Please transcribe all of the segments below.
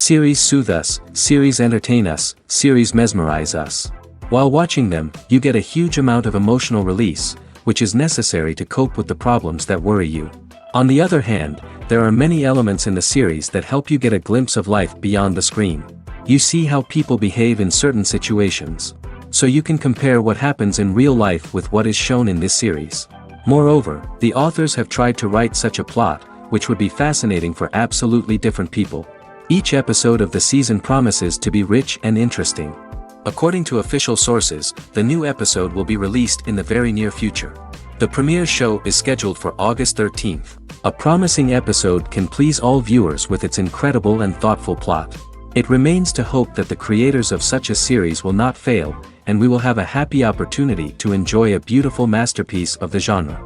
Series soothe us, series entertain us, series mesmerize us. While watching them, you get a huge amount of emotional release, which is necessary to cope with the problems that worry you. On the other hand, there are many elements in the series that help you get a glimpse of life beyond the screen. You see how people behave in certain situations. So you can compare what happens in real life with what is shown in this series. Moreover, the authors have tried to write such a plot, which would be fascinating for absolutely different people. Each episode of the season promises to be rich and interesting. According to official sources, the new episode will be released in the very near future. The premiere show is scheduled for August 13th. A promising episode can please all viewers with its incredible and thoughtful plot. It remains to hope that the creators of such a series will not fail, and we will have a happy opportunity to enjoy a beautiful masterpiece of the genre.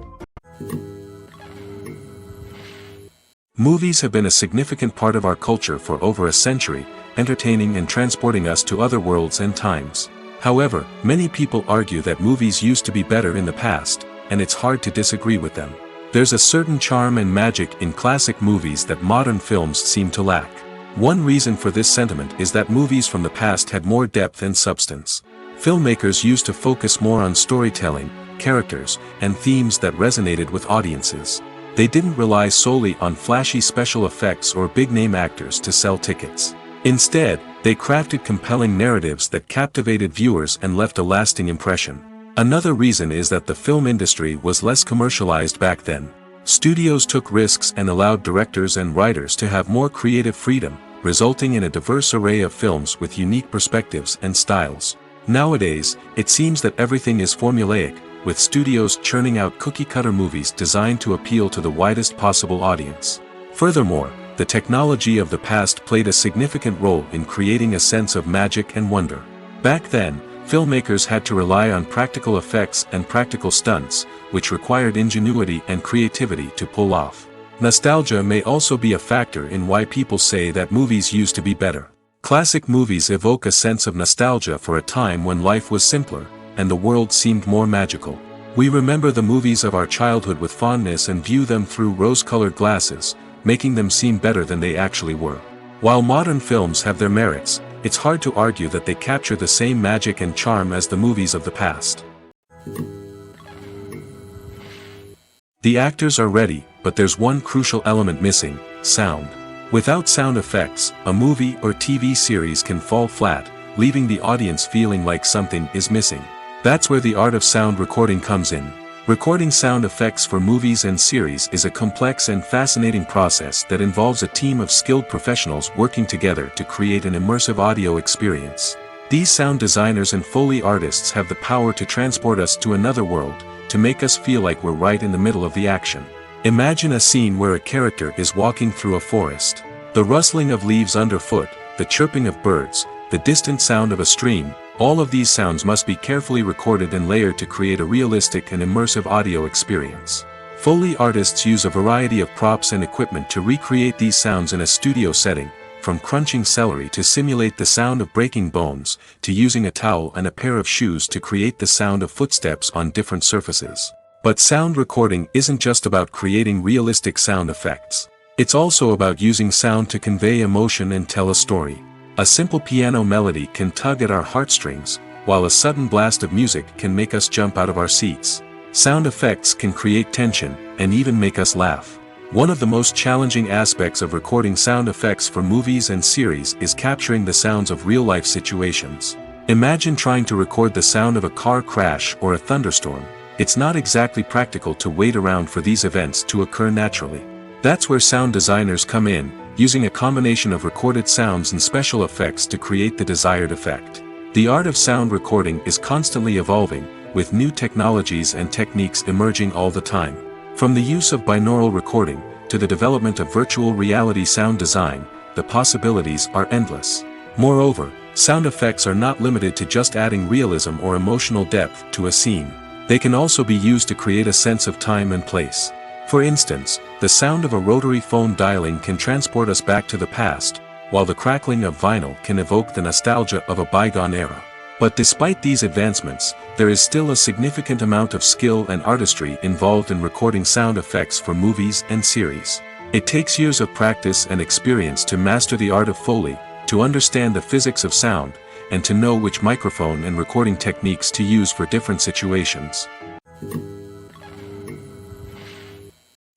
Movies have been a significant part of our culture for over a century, entertaining and transporting us to other worlds and times. However, many people argue that movies used to be better in the past, and it's hard to disagree with them. There's a certain charm and magic in classic movies that modern films seem to lack. One reason for this sentiment is that movies from the past had more depth and substance. Filmmakers used to focus more on storytelling, characters, and themes that resonated with audiences. They didn't rely solely on flashy special effects or big-name actors to sell tickets. Instead, they crafted compelling narratives that captivated viewers and left a lasting impression. Another reason is that the film industry was less commercialized back then. Studios took risks and allowed directors and writers to have more creative freedom, resulting in a diverse array of films with unique perspectives and styles. Nowadays, it seems that everything is formulaic, with studios churning out cookie-cutter movies designed to appeal to the widest possible audience. Furthermore, the technology of the past played a significant role in creating a sense of magic and wonder. Back then, filmmakers had to rely on practical effects and practical stunts, which required ingenuity and creativity to pull off. Nostalgia may also be a factor in why people say that movies used to be better. Classic movies evoke a sense of nostalgia for a time when life was simpler, and the world seemed more magical. We remember the movies of our childhood with fondness and view them through rose-colored glasses, making them seem better than they actually were. While modern films have their merits, it's hard to argue that they capture the same magic and charm as the movies of the past. The actors are ready, but there's one crucial element missing: sound. Without sound effects, a movie or TV series can fall flat, leaving the audience feeling like something is missing. That's where the art of sound recording comes in. Recording sound effects for movies and series is a complex and fascinating process that involves a team of skilled professionals working together to create an immersive audio experience. These sound designers and Foley artists have the power to transport us to another world, to make us feel like we're right in the middle of the action. Imagine a scene where a character is walking through a forest. The rustling of leaves underfoot, the chirping of birds, the distant sound of a stream, all of these sounds must be carefully recorded and layered to create a realistic and immersive audio experience. Foley artists use a variety of props and equipment to recreate these sounds in a studio setting, from crunching celery to simulate the sound of breaking bones, to using a towel and a pair of shoes to create the sound of footsteps on different surfaces. But sound recording isn't just about creating realistic sound effects. It's also about using sound to convey emotion and tell a story. A simple piano melody can tug at our heartstrings, while a sudden blast of music can make us jump out of our seats. Sound effects can create tension, and even make us laugh. One of the most challenging aspects of recording sound effects for movies and series is capturing the sounds of real-life situations. Imagine trying to record the sound of a car crash or a thunderstorm. It's not exactly practical to wait around for these events to occur naturally. That's where sound designers come in, using a combination of recorded sounds and special effects to create the desired effect. The art of sound recording is constantly evolving, with new technologies and techniques emerging all the time. From the use of binaural recording, to the development of virtual reality sound design, the possibilities are endless. Moreover, sound effects are not limited to just adding realism or emotional depth to a scene. They can also be used to create a sense of time and place. For instance, the sound of a rotary phone dialing can transport us back to the past, while the crackling of vinyl can evoke the nostalgia of a bygone era. But despite these advancements, there is still a significant amount of skill and artistry involved in recording sound effects for movies and series. It takes years of practice and experience to master the art of Foley, to understand the physics of sound, and to know which microphone and recording techniques to use for different situations.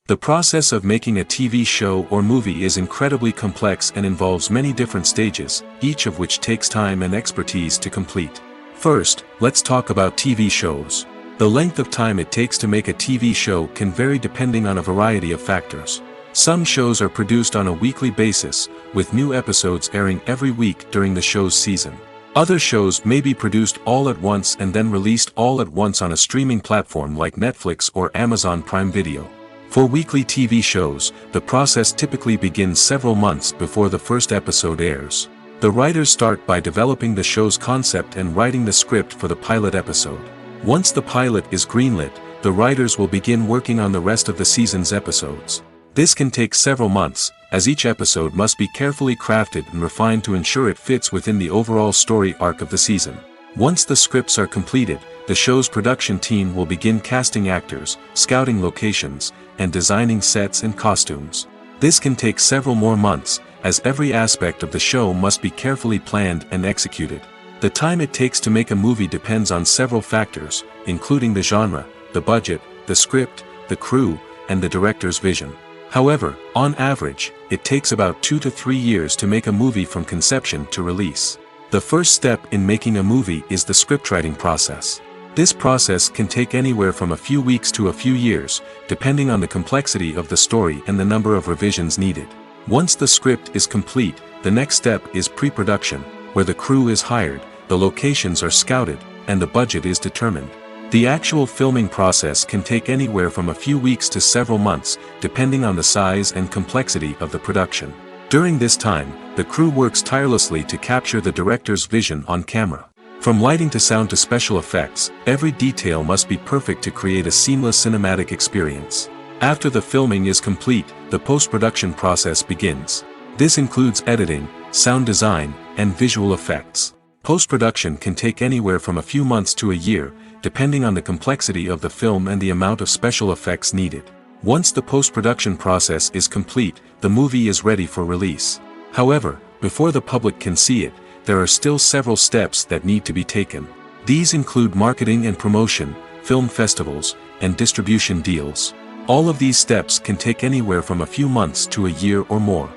The process of making a TV show or movie is incredibly complex and involves many different stages, each of which takes time and expertise to complete. First, let's talk about TV shows. The length of time it takes to make a TV show can vary depending on a variety of factors. Some shows are produced on a weekly basis, with new episodes airing every week during the show's season. Other shows may be produced all at once and then released all at once on a streaming platform like Netflix or Amazon Prime Video. For weekly TV shows, the process typically begins several months before the first episode airs. The writers start by developing the show's concept and writing the script for the pilot episode. Once the pilot is greenlit, the writers will begin working on the rest of the season's episodes. This can take several months, as each episode must be carefully crafted and refined to ensure it fits within the overall story arc of the season. Once the scripts are completed, the show's production team will begin casting actors, scouting locations, and designing sets and costumes. This can take several more months, as every aspect of the show must be carefully planned and executed. The time it takes to make a movie depends on several factors, including the genre, the budget, the script, the crew, and the director's vision. However, on average, it takes about 2 to 3 years to make a movie from conception to release. The first step in making a movie is the scriptwriting process. This process can take anywhere from a few weeks to a few years, depending on the complexity of the story and the number of revisions needed. Once the script is complete, the next step is pre-production, where the crew is hired, the locations are scouted, and the budget is determined. The actual filming process can take anywhere from a few weeks to several months, depending on the size and complexity of the production. During this time, the crew works tirelessly to capture the director's vision on camera. From lighting to sound to special effects, every detail must be perfect to create a seamless cinematic experience. After the filming is complete, the post-production process begins. This includes editing, sound design, and visual effects. Post-production can take anywhere from a few months to a year, depending on the complexity of the film and the amount of special effects needed. Once the post-production process is complete, the movie is ready for release. However, before the public can see it, there are still several steps that need to be taken. These include marketing and promotion, film festivals, and distribution deals. All of these steps can take anywhere from a few months to a year or more.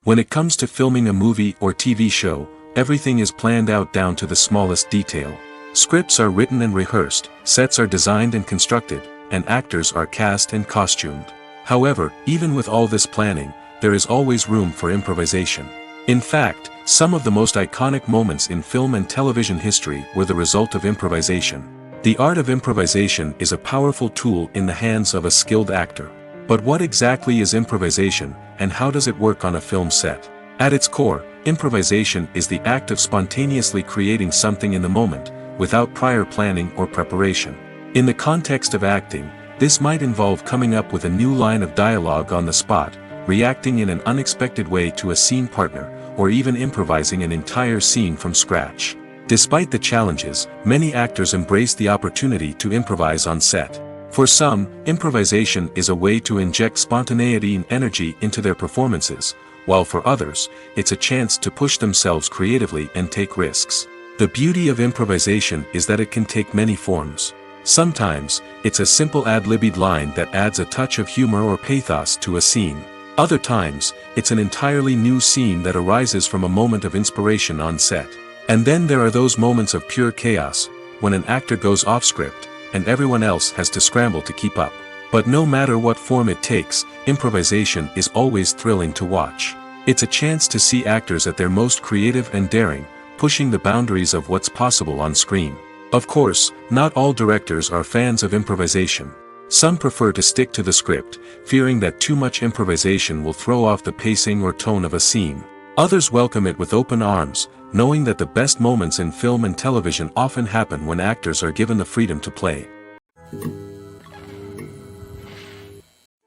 When it comes to filming a movie or TV show, everything is planned out down to the smallest detail. Scripts are written and rehearsed, sets are designed and constructed, and actors are cast and costumed. However, even with all this planning, there is always room for improvisation. In fact, some of the most iconic moments in film and television history were the result of improvisation. The art of improvisation is a powerful tool in the hands of a skilled actor. But what exactly is improvisation, and how does it work on a film set? At its core, improvisation is the act of spontaneously creating something in the moment, without prior planning or preparation. In the context of acting, this might involve coming up with a new line of dialogue on the spot, reacting in an unexpected way to a scene partner, or even improvising an entire scene from scratch. Despite the challenges, many actors embrace the opportunity to improvise on set. For some, improvisation is a way to inject spontaneity and energy into their performances, while for others, it's a chance to push themselves creatively and take risks. The beauty of improvisation is that it can take many forms. Sometimes, it's a simple ad-libbed line that adds a touch of humor or pathos to a scene. Other times, it's an entirely new scene that arises from a moment of inspiration on set. And then there are those moments of pure chaos, when an actor goes off script, and everyone else has to scramble to keep up. But no matter what form it takes, improvisation is always thrilling to watch. It's a chance to see actors at their most creative and daring, pushing the boundaries of what's possible on screen. Of course, not all directors are fans of improvisation. Some prefer to stick to the script, fearing that too much improvisation will throw off the pacing or tone of a scene. Others welcome it with open arms, knowing that the best moments in film and television often happen when actors are given the freedom to play.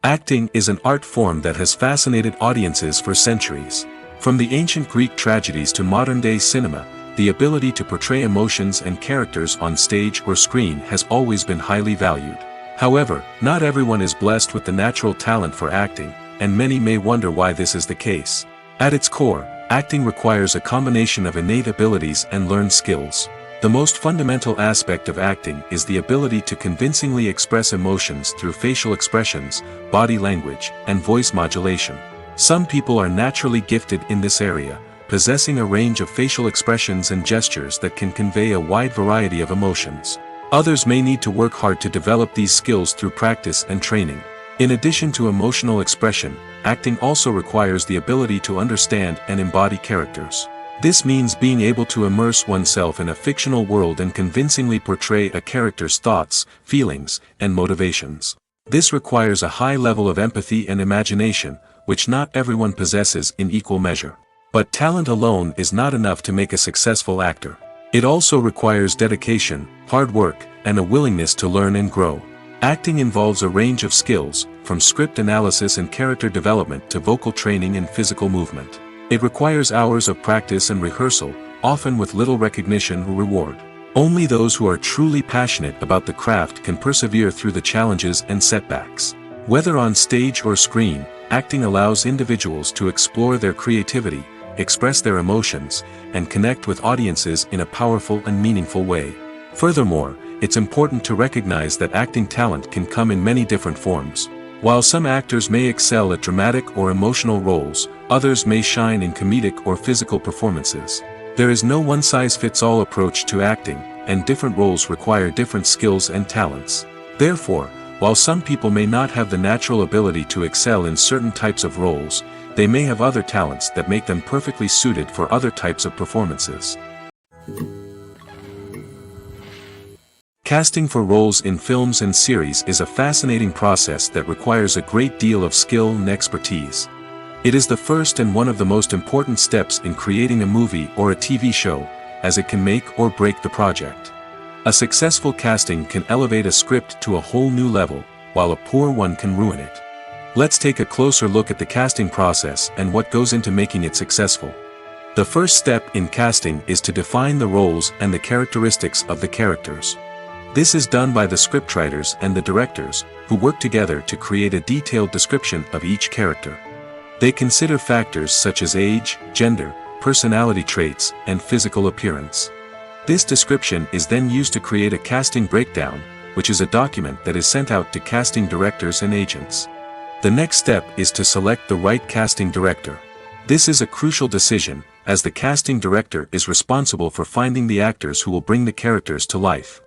Acting is an art form that has fascinated audiences for centuries. From the ancient Greek tragedies to modern-day cinema, the ability to portray emotions and characters on stage or screen has always been highly valued. However, not everyone is blessed with the natural talent for acting, and many may wonder why this is the case. At its core, acting requires a combination of innate abilities and learned skills. The most fundamental aspect of acting is the ability to convincingly express emotions through facial expressions, body language, and voice modulation. Some people are naturally gifted in this area, possessing a range of facial expressions and gestures that can convey a wide variety of emotions. Others may need to work hard to develop these skills through practice and training. In addition to emotional expression, acting also requires the ability to understand and embody characters. This means being able to immerse oneself in a fictional world and convincingly portray a character's thoughts, feelings, and motivations. This requires a high level of empathy and imagination, which not everyone possesses in equal measure. But talent alone is not enough to make a successful actor. It also requires dedication, hard work, and a willingness to learn and grow. Acting involves a range of skills, from script analysis and character development to vocal training and physical movement. It requires hours of practice and rehearsal, often with little recognition or reward. Only those who are truly passionate about the craft can persevere through the challenges and setbacks. Whether on stage or screen, acting allows individuals to explore their creativity, express their emotions, and connect with audiences in a powerful and meaningful way. Furthermore, it's important to recognize that acting talent can come in many different forms. While some actors may excel at dramatic or emotional roles, others may shine in comedic or physical performances. There is no one-size-fits-all approach to acting, and different roles require different skills and talents. Therefore, while some people may not have the natural ability to excel in certain types of roles, they may have other talents that make them perfectly suited for other types of performances. Casting for roles in films and series is a fascinating process that requires a great deal of skill and expertise. It is the first and one of the most important steps in creating a movie or a TV show, as it can make or break the project. A successful casting can elevate a script to a whole new level, while a poor one can ruin it. Let's take a closer look at the casting process and what goes into making it successful. The first step in casting is to define the roles and the characteristics of the characters. This is done by the scriptwriters and the directors, who work together to create a detailed description of each character. They consider factors such as age, gender, personality traits, and physical appearance. This description is then used to create a casting breakdown, which is a document that is sent out to casting directors and agents. The next step is to select the right casting director. This is a crucial decision, as the casting director is responsible for finding the actors who will bring the characters to life.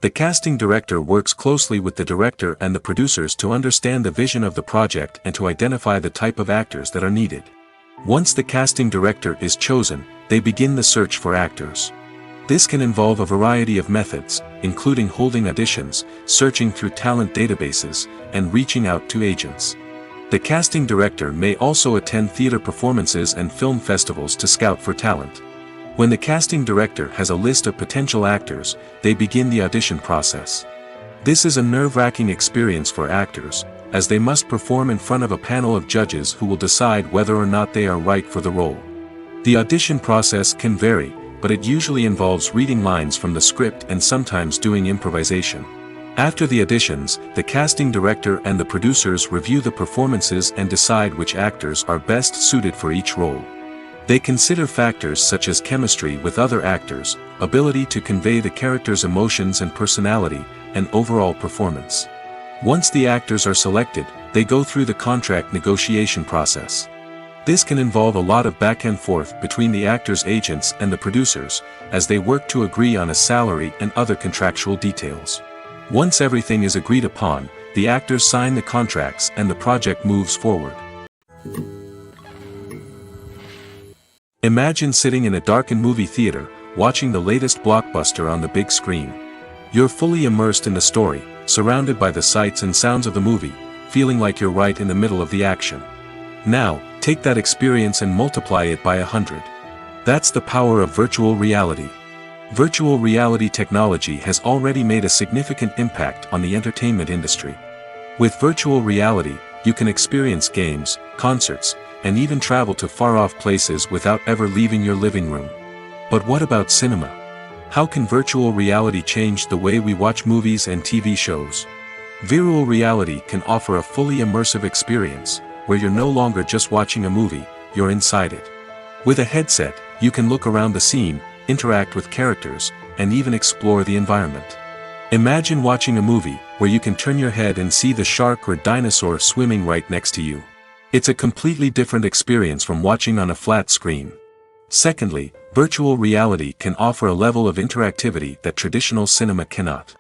The casting director works closely with the director and the producers to understand the vision of the project and to identify the type of actors that are needed. Once the casting director is chosen, they begin the search for actors. This can involve a variety of methods, including holding auditions, searching through talent databases, and reaching out to agents. The casting director may also attend theater performances and film festivals to scout for talent. When the casting director has a list of potential actors, they begin the audition process. This is a nerve-wracking experience for actors, as they must perform in front of a panel of judges who will decide whether or not they are right for the role. The audition process can vary, but it usually involves reading lines from the script and sometimes doing improvisation. After the auditions, the casting director and the producers review the performances and decide which actors are best suited for each role. They consider factors such as chemistry with other actors, ability to convey the character's emotions and personality, and overall performance. Once the actors are selected, they go through the contract negotiation process. This can involve a lot of back and forth between the actors' agents and the producers, as they work to agree on a salary and other contractual details. Once everything is agreed upon, the actors sign the contracts and the project moves forward. Imagine sitting in a darkened movie theater, watching the latest blockbuster on the big screen. You're fully immersed in the story, surrounded by the sights and sounds of the movie, feeling like you're right in the middle of the action. Now, take that experience and multiply it by 100. That's the power of virtual reality. Virtual reality technology has already made a significant impact on the entertainment industry. With virtual reality, you can experience games, concerts, and even travel to far-off places without ever leaving your living room. But what about cinema? How can virtual reality change the way we watch movies and TV shows? Virtual reality can offer a fully immersive experience, where you're no longer just watching a movie, you're inside it. With a headset, you can look around the scene, interact with characters, and even explore the environment. Imagine watching a movie where you can turn your head and see the shark or dinosaur swimming right next to you. It's a completely different experience from watching on a flat screen. Secondly, virtual reality can offer a level of interactivity that traditional cinema cannot.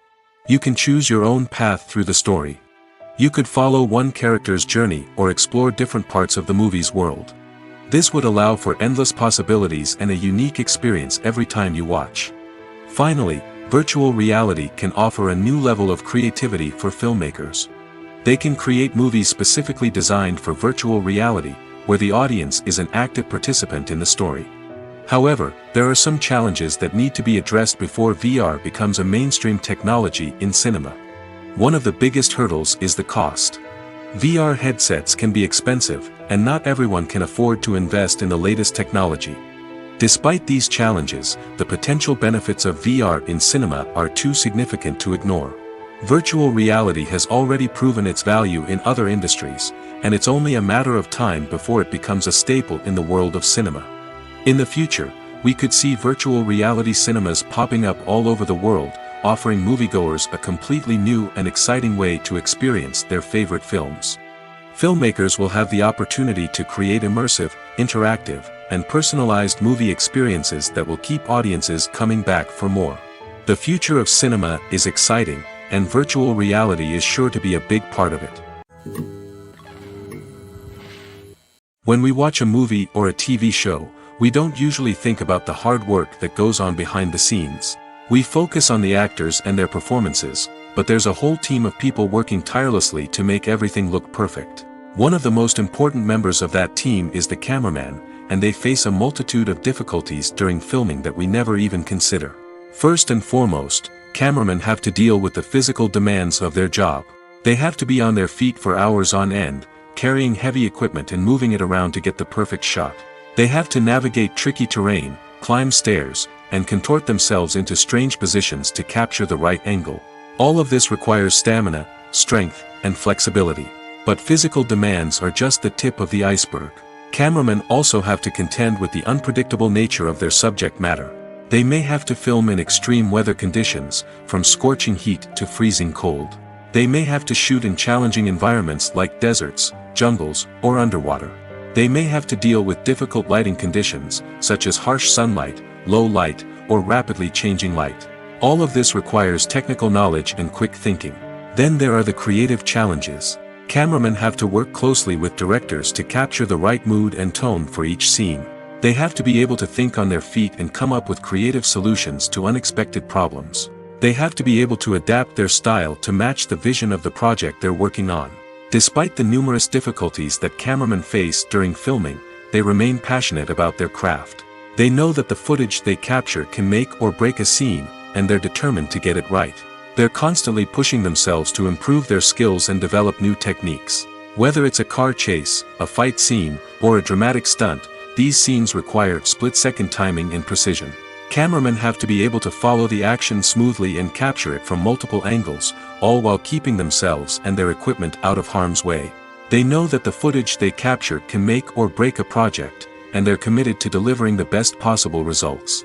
You can choose your own path through the story. You could follow one character's journey or explore different parts of the movie's world. This would allow for endless possibilities and a unique experience every time you watch. Finally, virtual reality can offer a new level of creativity for filmmakers. They can create movies specifically designed for virtual reality, where the audience is an active participant in the story. However, there are some challenges that need to be addressed before VR becomes a mainstream technology in cinema. One of the biggest hurdles is the cost. VR headsets can be expensive, and not everyone can afford to invest in the latest technology. Despite these challenges, the potential benefits of VR in cinema are too significant to ignore. Virtual reality has already proven its value in other industries, and it's only a matter of time before it becomes a staple in the world of cinema. In the future, we could see virtual reality cinemas popping up all over the world, offering moviegoers a completely new and exciting way to experience their favorite films. Filmmakers will have the opportunity to create immersive, interactive, and personalized movie experiences that will keep audiences coming back for more. The future of cinema is exciting, and virtual reality is sure to be a big part of it. When we watch a movie or a TV show, we don't usually think about the hard work that goes on behind the scenes. We focus on the actors and their performances, but there's a whole team of people working tirelessly to make everything look perfect. One of the most important members of that team is the cameraman, and they face a multitude of difficulties during filming that we never even consider. First and foremost, cameramen have to deal with the physical demands of their job. They have to be on their feet for hours on end, carrying heavy equipment and moving it around to get the perfect shot. They have to navigate tricky terrain, climb stairs, and contort themselves into strange positions to capture the right angle. All of this requires stamina, strength, and flexibility. But physical demands are just the tip of the iceberg. Cameramen also have to contend with the unpredictable nature of their subject matter. They may have to film in extreme weather conditions, from scorching heat to freezing cold. They may have to shoot in challenging environments like deserts, jungles, or underwater. They may have to deal with difficult lighting conditions, such as harsh sunlight, low light, or rapidly changing light. All of this requires technical knowledge and quick thinking. Then there are the creative challenges. Cameramen have to work closely with directors to capture the right mood and tone for each scene. They have to be able to think on their feet and come up with creative solutions to unexpected problems. They have to be able to adapt their style to match the vision of the project they're working on. Despite the numerous difficulties that cameramen face during filming, they remain passionate about their craft. They know that the footage they capture can make or break a scene, and they're determined to get it right. They're constantly pushing themselves to improve their skills and develop new techniques. Whether it's a car chase, a fight scene, or a dramatic stunt, these scenes require split-second timing and precision. Cameramen have to be able to follow the action smoothly and capture it from multiple angles, all while keeping themselves and their equipment out of harm's way. They know that the footage they capture can make or break a project, and they're committed to delivering the best possible results.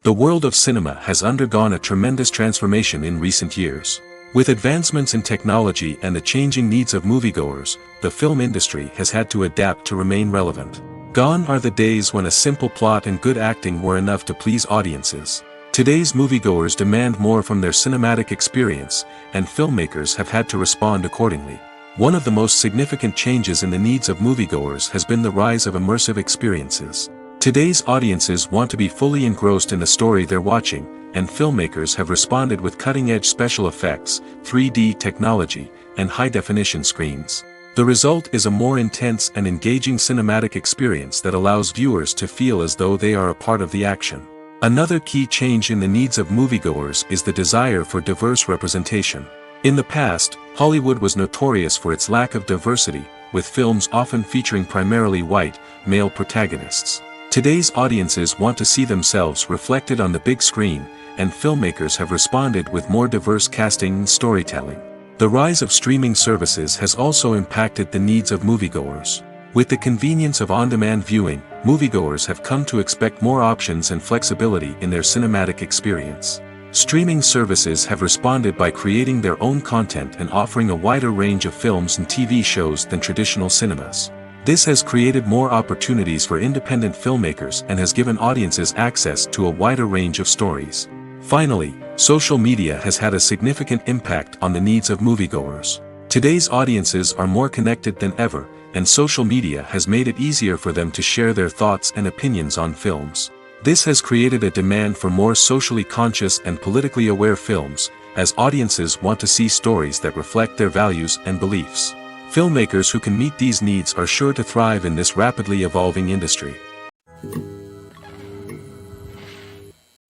The world of cinema has undergone a tremendous transformation in recent years. With advancements in technology and the changing needs of moviegoers, the film industry has had to adapt to remain relevant. Gone are the days when a simple plot and good acting were enough to please audiences. Today's moviegoers demand more from their cinematic experience, and filmmakers have had to respond accordingly. One of the most significant changes in the needs of moviegoers has been the rise of immersive experiences. Today's audiences want to be fully engrossed in the story they're watching, and filmmakers have responded with cutting-edge special effects, 3D technology, and high-definition screens. The result is a more intense and engaging cinematic experience that allows viewers to feel as though they are a part of the action. Another key change in the needs of moviegoers is the desire for diverse representation. In the past, Hollywood was notorious for its lack of diversity, with films often featuring primarily white, male protagonists. Today's audiences want to see themselves reflected on the big screen, and filmmakers have responded with more diverse casting and storytelling. The rise of streaming services has also impacted the needs of moviegoers. With the convenience of on-demand viewing, moviegoers have come to expect more options and flexibility in their cinematic experience. Streaming services have responded by creating their own content and offering a wider range of films and TV shows than traditional cinemas. This has created more opportunities for independent filmmakers and has given audiences access to a wider range of stories. Finally, social media has had a significant impact on the needs of moviegoers. Today's audiences are more connected than ever, and social media has made it easier for them to share their thoughts and opinions on films. This has created a demand for more socially conscious and politically aware films, as audiences want to see stories that reflect their values and beliefs. Filmmakers who can meet these needs are sure to thrive in this rapidly evolving industry.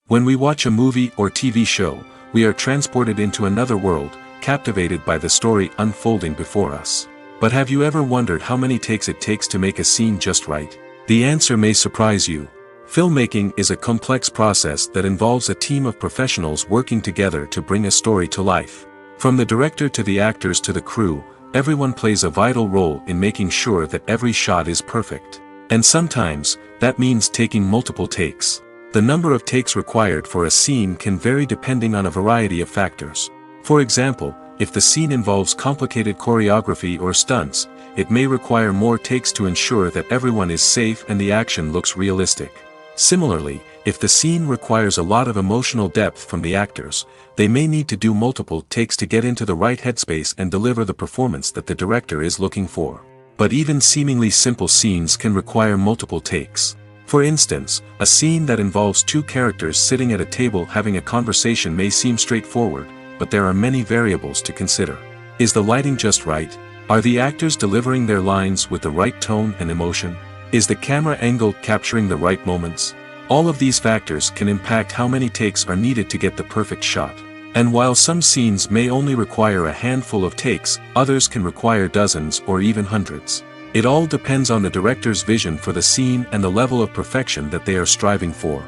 When we watch a movie or TV show, we are transported into another world, captivated by the story unfolding before us. But have you ever wondered how many takes it takes to make a scene just right? The answer may surprise you. Filmmaking is a complex process that involves a team of professionals working together to bring a story to life. From the director to the actors to the crew, everyone plays a vital role in making sure that every shot is perfect. And sometimes, that means taking multiple takes. The number of takes required for a scene can vary depending on a variety of factors. For example, if the scene involves complicated choreography or stunts, it may require more takes to ensure that everyone is safe and the action looks realistic. Similarly, if the scene requires a lot of emotional depth from the actors, they may need to do multiple takes to get into the right headspace and deliver the performance that the director is looking for. But even seemingly simple scenes can require multiple takes. For instance, a scene that involves two characters sitting at a table having a conversation may seem straightforward, but there are many variables to consider. Is the lighting just right? Are the actors delivering their lines with the right tone and emotion? Is the camera angle capturing the right moments? All of these factors can impact how many takes are needed to get the perfect shot. And while some scenes may only require a handful of takes, others can require dozens or even hundreds. It all depends on the director's vision for the scene and the level of perfection that they are striving for.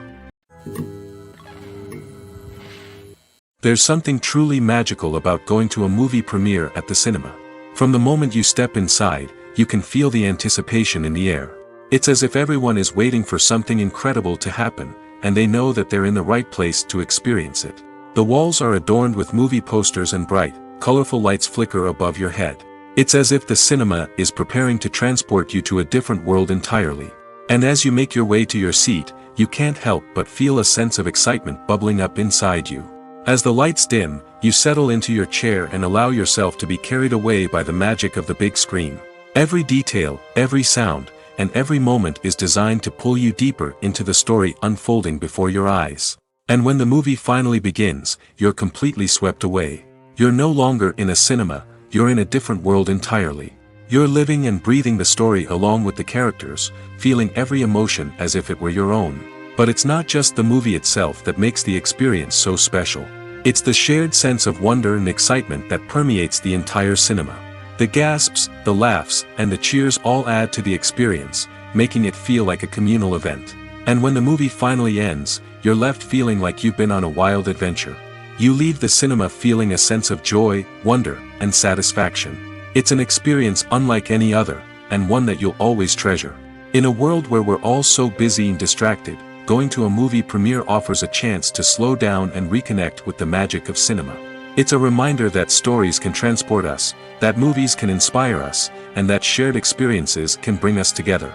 There's something truly magical about going to a movie premiere at the cinema. From the moment you step inside, you can feel the anticipation in the air. It's as if everyone is waiting for something incredible to happen, and they know that they're in the right place to experience it. The walls are adorned with movie posters and bright, colorful lights flicker above your head. It's as if the cinema is preparing to transport you to a different world entirely. And as you make your way to your seat, you can't help but feel a sense of excitement bubbling up inside you. As the lights dim, you settle into your chair and allow yourself to be carried away by the magic of the big screen. Every detail, every sound, and every moment is designed to pull you deeper into the story unfolding before your eyes. And when the movie finally begins, you're completely swept away. You're no longer in a cinema, you're in a different world entirely. You're living and breathing the story along with the characters, feeling every emotion as if it were your own. But it's not just the movie itself that makes the experience so special. It's the shared sense of wonder and excitement that permeates the entire cinema. The gasps, the laughs, and the cheers all add to the experience, making it feel like a communal event. And when the movie finally ends, you're left feeling like you've been on a wild adventure. You leave the cinema feeling a sense of joy, wonder, and satisfaction. It's an experience unlike any other, and one that you'll always treasure. In a world where we're all so busy and distracted, going to a movie premiere offers a chance to slow down and reconnect with the magic of cinema. It's a reminder that stories can transport us, that movies can inspire us, and that shared experiences can bring us together.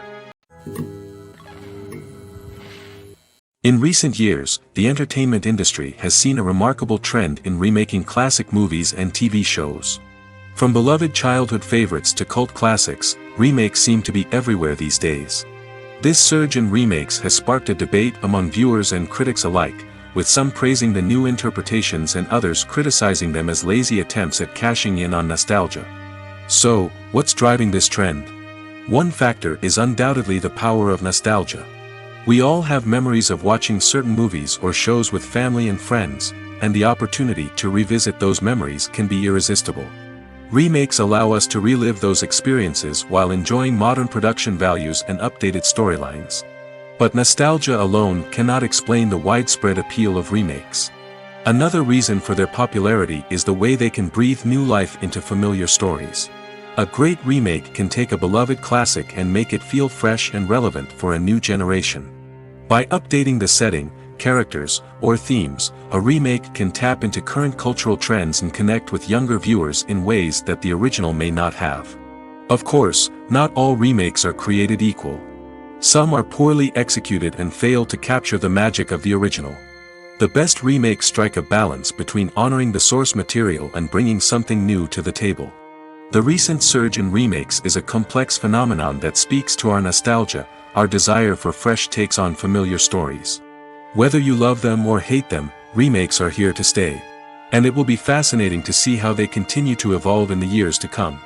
In recent years, the entertainment industry has seen a remarkable trend in remaking classic movies and TV shows. From beloved childhood favorites to cult classics, remakes seem to be everywhere these days. This surge in remakes has sparked a debate among viewers and critics alike, with some praising the new interpretations and others criticizing them as lazy attempts at cashing in on nostalgia. So, what's driving this trend? One factor is undoubtedly the power of nostalgia. We all have memories of watching certain movies or shows with family and friends, and the opportunity to revisit those memories can be irresistible. Remakes allow us to relive those experiences while enjoying modern production values and updated storylines. But nostalgia alone cannot explain the widespread appeal of remakes. Another reason for their popularity is the way they can breathe new life into familiar stories. A great remake can take a beloved classic and make it feel fresh and relevant for a new generation. By updating the setting, characters, or themes, a remake can tap into current cultural trends and connect with younger viewers in ways that the original may not have. Of course, not all remakes are created equal. Some are poorly executed and fail to capture the magic of the original. The best remakes strike a balance between honoring the source material and bringing something new to the table. The recent surge in remakes is a complex phenomenon that speaks to our nostalgia, our desire for fresh takes on familiar stories. Whether you love them or hate them, remakes are here to stay. And it will be fascinating to see how they continue to evolve in the years to come.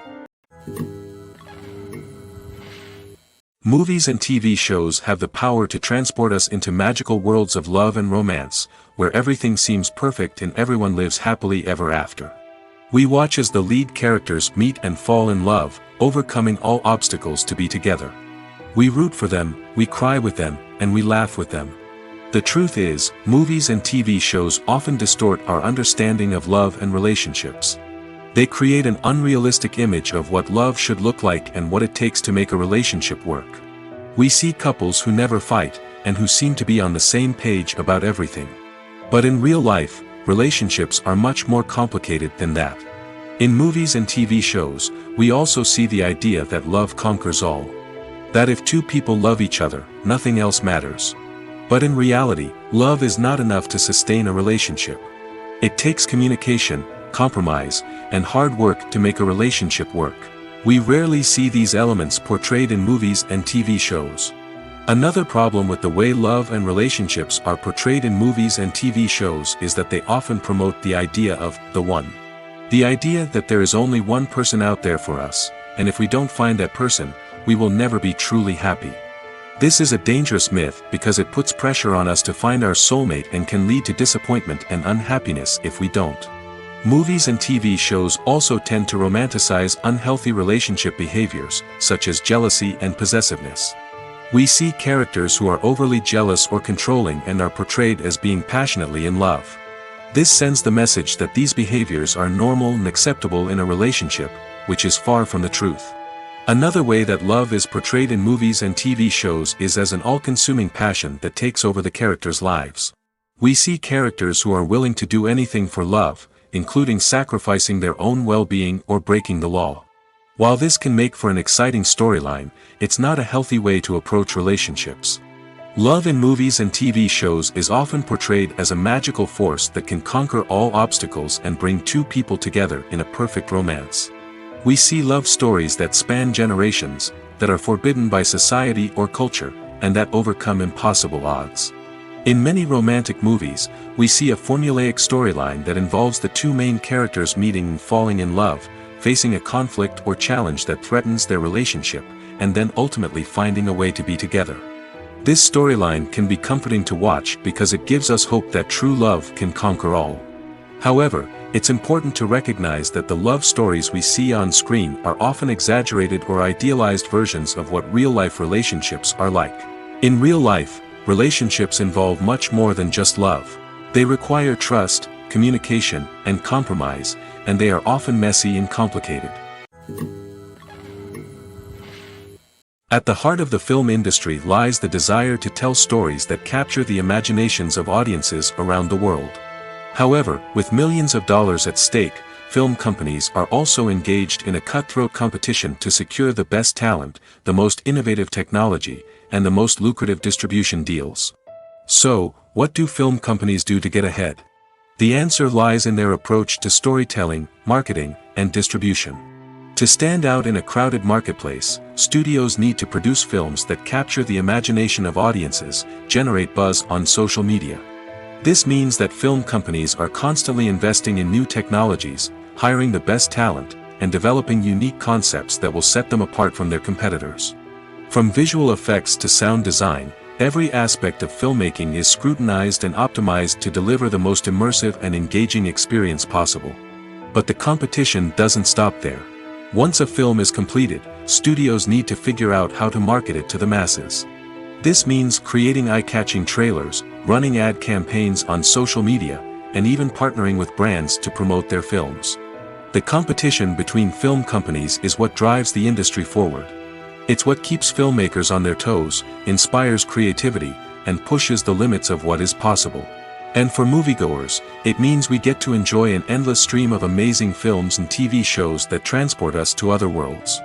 Movies and TV shows have the power to transport us into magical worlds of love and romance, where everything seems perfect and everyone lives happily ever after. We watch as the lead characters meet and fall in love, overcoming all obstacles to be together. We root for them, we cry with them, and we laugh with them. The truth is, movies and TV shows often distort our understanding of love and relationships. They create an unrealistic image of what love should look like and what it takes to make a relationship work. We see couples who never fight, and who seem to be on the same page about everything. But in real life, relationships are much more complicated than that. In movies and TV shows, we also see the idea that love conquers all. That if two people love each other, nothing else matters. But in reality, love is not enough to sustain a relationship. It takes communication, compromise, and hard work to make a relationship work. We rarely see these elements portrayed in movies and TV shows. Another problem with the way love and relationships are portrayed in movies and TV shows is that they often promote the idea of the one. The idea that there is only one person out there for us, and if we don't find that person, we will never be truly happy. This is a dangerous myth because it puts pressure on us to find our soulmate and can lead to disappointment and unhappiness if we don't. Movies and TV shows also tend to romanticize unhealthy relationship behaviors, such as jealousy and possessiveness. We see characters who are overly jealous or controlling and are portrayed as being passionately in love. This sends the message that these behaviors are normal and acceptable in a relationship, which is far from the truth. Another way that love is portrayed in movies and TV shows is as an all-consuming passion that takes over the characters' lives. We see characters who are willing to do anything for love, including sacrificing their own well-being or breaking the law. While this can make for an exciting storyline, it's not a healthy way to approach relationships. Love in movies and TV shows is often portrayed as a magical force that can conquer all obstacles and bring two people together in a perfect romance. We see love stories that span generations, that are forbidden by society or culture, and that overcome impossible odds. In many romantic movies, we see a formulaic storyline that involves the two main characters meeting and falling in love, facing a conflict or challenge that threatens their relationship, and then ultimately finding a way to be together. This storyline can be comforting to watch because it gives us hope that true love can conquer all. However, it's important to recognize that the love stories we see on screen are often exaggerated or idealized versions of what real-life relationships are like. In real life, relationships involve much more than just love. They require trust, communication, and compromise, and they are often messy and complicated. At the heart of the film industry lies the desire to tell stories that capture the imaginations of audiences around the world. However, with millions of dollars at stake, film companies are also engaged in a cutthroat competition to secure the best talent, the most innovative technology, and the most lucrative distribution deals. So, what do film companies do to get ahead? The answer lies in their approach to storytelling, marketing, and distribution. To stand out in a crowded marketplace, studios need to produce films that capture the imagination of audiences, generate buzz on social media. This means that film companies are constantly investing in new technologies, hiring the best talent, and developing unique concepts that will set them apart from their competitors. From visual effects to sound design, every aspect of filmmaking is scrutinized and optimized to deliver the most immersive and engaging experience possible. But the competition doesn't stop there. Once a film is completed, studios need to figure out how to market it to the masses. This means creating eye-catching trailers, running ad campaigns on social media, and even partnering with brands to promote their films. The competition between film companies is what drives the industry forward. It's what keeps filmmakers on their toes, inspires creativity, and pushes the limits of what is possible. And for moviegoers, it means we get to enjoy an endless stream of amazing films and TV shows that transport us to other worlds.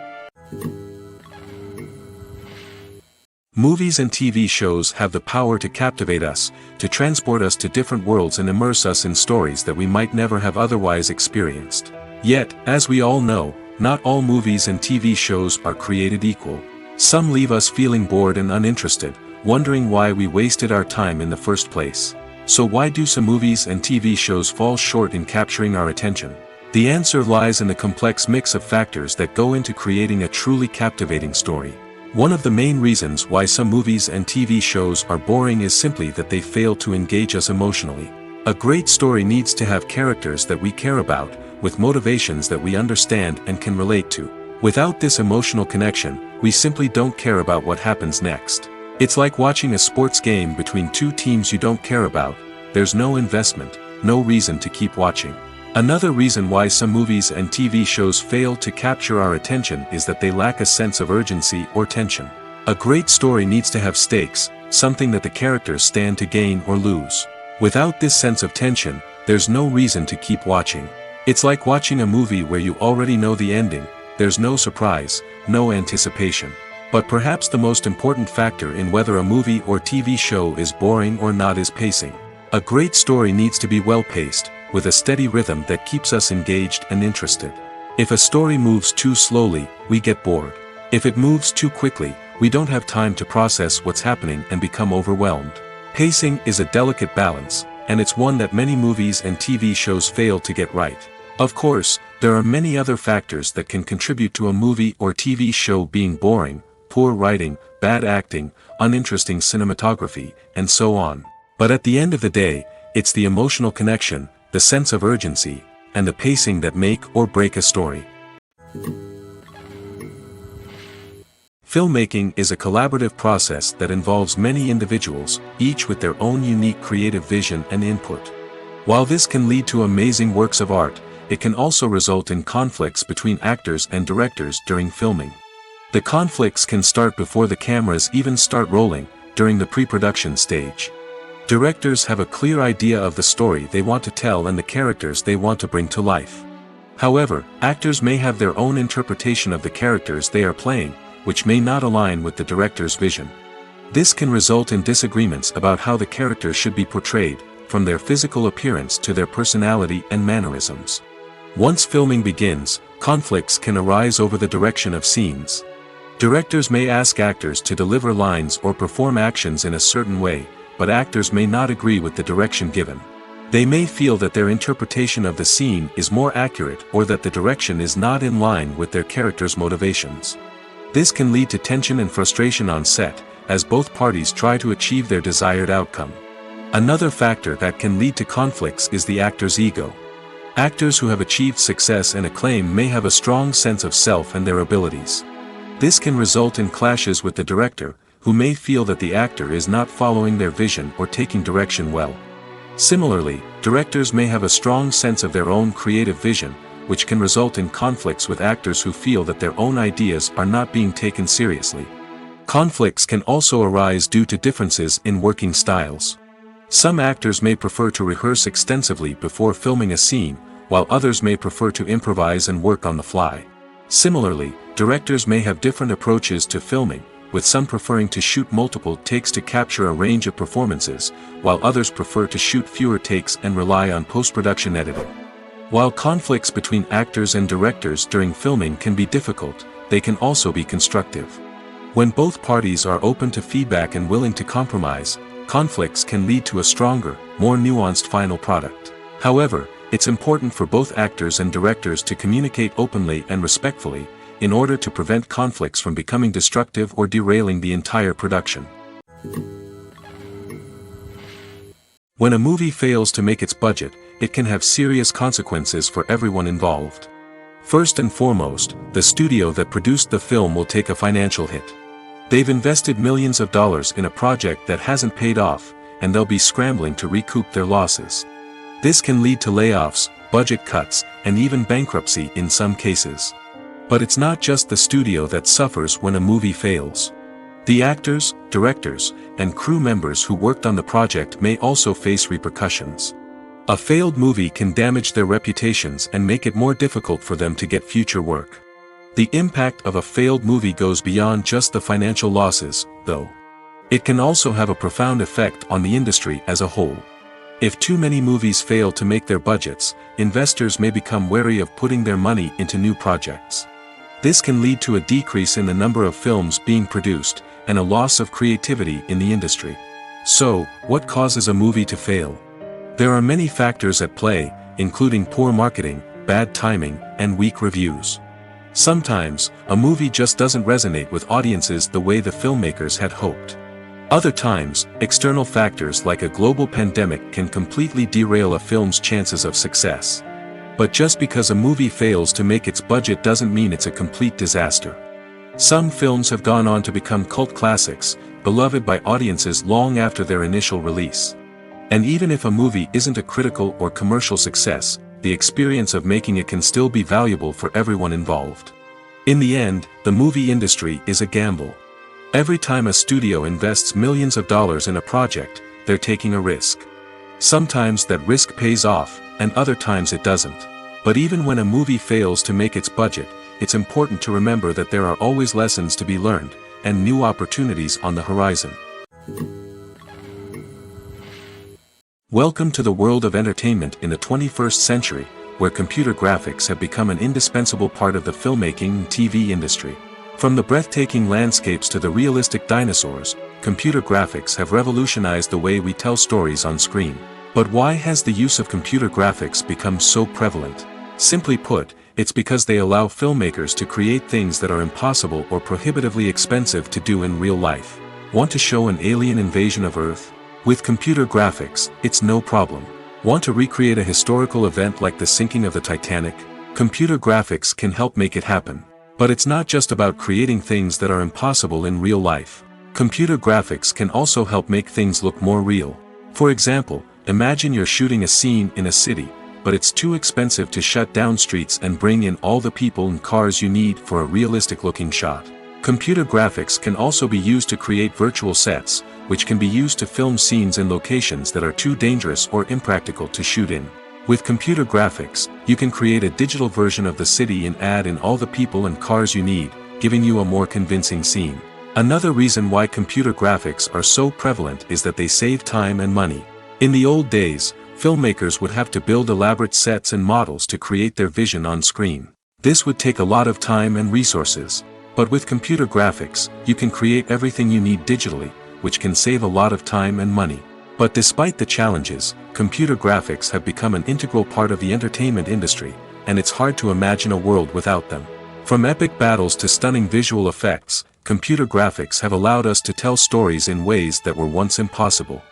Movies and TV shows have the power to captivate us, to transport us to different worlds and immerse us in stories that we might never have otherwise experienced. Yet, as we all know, not all movies and TV shows are created equal. Some leave us feeling bored and uninterested, wondering why we wasted our time in the first place. So why do some movies and TV shows fall short in capturing our attention? The answer lies in the complex mix of factors that go into creating a truly captivating story. One of the main reasons why some movies and TV shows are boring is simply that they fail to engage us emotionally. A great story needs to have characters that we care about, with motivations that we understand and can relate to. Without this emotional connection, we simply don't care about what happens next. It's like watching a sports game between two teams you don't care about. There's no investment, no reason to keep watching. Another reason why some movies and TV shows fail to capture our attention is that they lack a sense of urgency or tension. A great story needs to have stakes, something that the characters stand to gain or lose. Without this sense of tension, there's no reason to keep watching. It's like watching a movie where you already know the ending. There's no surprise, no anticipation. But perhaps the most important factor in whether a movie or TV show is boring or not is pacing. A great story needs to be well-paced, with a steady rhythm that keeps us engaged and interested. If a story moves too slowly, we get bored. If it moves too quickly, we don't have time to process what's happening and become overwhelmed. Pacing is a delicate balance, and it's one that many movies and TV shows fail to get right. Of course, there are many other factors that can contribute to a movie or TV show being boring: poor writing, bad acting, uninteresting cinematography, and so on. But at the end of the day, it's the emotional connection, the sense of urgency, and the pacing that make or break a story. Filmmaking is a collaborative process that involves many individuals, each with their own unique creative vision and input. While this can lead to amazing works of art, it can also result in conflicts between actors and directors during filming. The conflicts can start before the cameras even start rolling, during the pre-production stage. Directors have a clear idea of the story they want to tell and the characters they want to bring to life. However, actors may have their own interpretation of the characters they are playing, which may not align with the director's vision. This can result in disagreements about how the characters should be portrayed, from their physical appearance to their personality and mannerisms. Once filming begins, conflicts can arise over the direction of scenes. Directors may ask actors to deliver lines or perform actions in a certain way, but actors may not agree with the direction given. They may feel that their interpretation of the scene is more accurate or that the direction is not in line with their character's motivations. This can lead to tension and frustration on set, as both parties try to achieve their desired outcome. Another factor that can lead to conflicts is the actor's ego. Actors who have achieved success and acclaim may have a strong sense of self and their abilities. This can result in clashes with the director, who may feel that the actor is not following their vision or taking direction well. Similarly, directors may have a strong sense of their own creative vision, which can result in conflicts with actors who feel that their own ideas are not being taken seriously. Conflicts can also arise due to differences in working styles. Some actors may prefer to rehearse extensively before filming a scene, while others may prefer to improvise and work on the fly. Similarly, directors may have different approaches to filming, with some preferring to shoot multiple takes to capture a range of performances, while others prefer to shoot fewer takes and rely on post-production editing. While conflicts between actors and directors during filming can be difficult, they can also be constructive. When both parties are open to feedback and willing to compromise, conflicts can lead to a stronger, more nuanced final product. However, it's important for both actors and directors to communicate openly and respectfully, in order to prevent conflicts from becoming destructive or derailing the entire production. When a movie fails to make its budget, it can have serious consequences for everyone involved. First and foremost, the studio that produced the film will take a financial hit. They've invested millions of dollars in a project that hasn't paid off, and they'll be scrambling to recoup their losses. This can lead to layoffs, budget cuts, and even bankruptcy in some cases. But it's not just the studio that suffers when a movie fails. The actors, directors, and crew members who worked on the project may also face repercussions. A failed movie can damage their reputations and make it more difficult for them to get future work. The impact of a failed movie goes beyond just the financial losses, though. It can also have a profound effect on the industry as a whole. If too many movies fail to make their budgets, investors may become wary of putting their money into new projects. This can lead to a decrease in the number of films being produced, and a loss of creativity in the industry. So, what causes a movie to fail? There are many factors at play, including poor marketing, bad timing, and weak reviews. Sometimes, a movie just doesn't resonate with audiences the way the filmmakers had hoped. Other times, external factors like a global pandemic can completely derail a film's chances of success. But just because a movie fails to make its budget doesn't mean it's a complete disaster. Some films have gone on to become cult classics, beloved by audiences long after their initial release. And even if a movie isn't a critical or commercial success, the experience of making it can still be valuable for everyone involved. In the end, the movie industry is a gamble. Every time a studio invests millions of dollars in a project, they're taking a risk. Sometimes that risk pays off, and other times it doesn't. But even when a movie fails to make its budget, it's important to remember that there are always lessons to be learned, and new opportunities on the horizon. Welcome to the world of entertainment in the 21st century, where computer graphics have become an indispensable part of the filmmaking and TV industry. From the breathtaking landscapes to the realistic dinosaurs, computer graphics have revolutionized the way we tell stories on screen. But why has the use of computer graphics become so prevalent? Simply put, it's because they allow filmmakers to create things that are impossible or prohibitively expensive to do in real life. Want to show an alien invasion of Earth? With computer graphics, it's no problem. Want to recreate a historical event like the sinking of the Titanic? Computer graphics can help make it happen. But it's not just about creating things that are impossible in real life. Computer graphics can also help make things look more real. For example, imagine you're shooting a scene in a city, but it's too expensive to shut down streets and bring in all the people and cars you need for a realistic-looking shot. Computer graphics can also be used to create virtual sets, which can be used to film scenes in locations that are too dangerous or impractical to shoot in. With computer graphics, you can create a digital version of the city and add in all the people and cars you need, giving you a more convincing scene. Another reason why computer graphics are so prevalent is that they save time and money. In the old days, filmmakers would have to build elaborate sets and models to create their vision on screen. This would take a lot of time and resources. But with computer graphics, you can create everything you need digitally, which can save a lot of time and money. But despite the challenges, computer graphics have become an integral part of the entertainment industry, and it's hard to imagine a world without them. From epic battles to stunning visual effects, computer graphics have allowed us to tell stories in ways that were once impossible.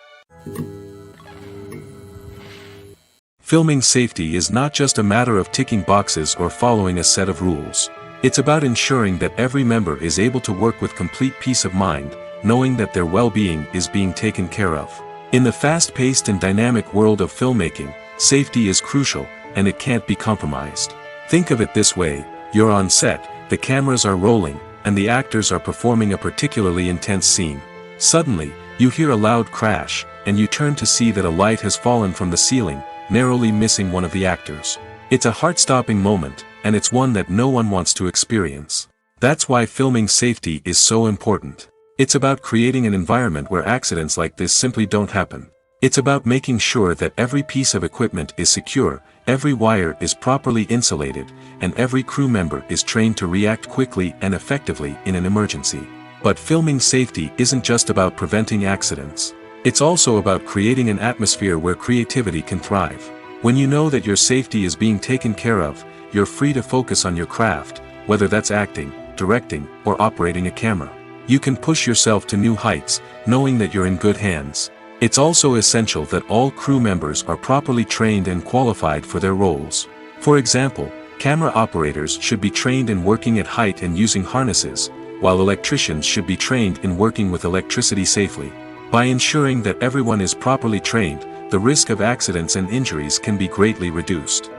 Filming safety is not just a matter of ticking boxes or following a set of rules. It's about ensuring that every member is able to work with complete peace of mind, knowing that their well-being is being taken care of. In the fast-paced and dynamic world of filmmaking, safety is crucial, and it can't be compromised. Think of it this way: you're on set, the cameras are rolling, and the actors are performing a particularly intense scene. Suddenly, you hear a loud crash, and you turn to see that a light has fallen from the ceiling, narrowly missing one of the actors. It's a heart-stopping moment, and it's one that no one wants to experience. That's why filming safety is so important. It's about creating an environment where accidents like this simply don't happen. It's about making sure that every piece of equipment is secure, every wire is properly insulated, and every crew member is trained to react quickly and effectively in an emergency. But filming safety isn't just about preventing accidents. It's also about creating an atmosphere where creativity can thrive. When you know that your safety is being taken care of, you're free to focus on your craft, whether that's acting, directing, or operating a camera. You can push yourself to new heights, knowing that you're in good hands. It's also essential that all crew members are properly trained and qualified for their roles. For example, camera operators should be trained in working at height and using harnesses, while electricians should be trained in working with electricity safely. By ensuring that everyone is properly trained, the risk of accidents and injuries can be greatly reduced.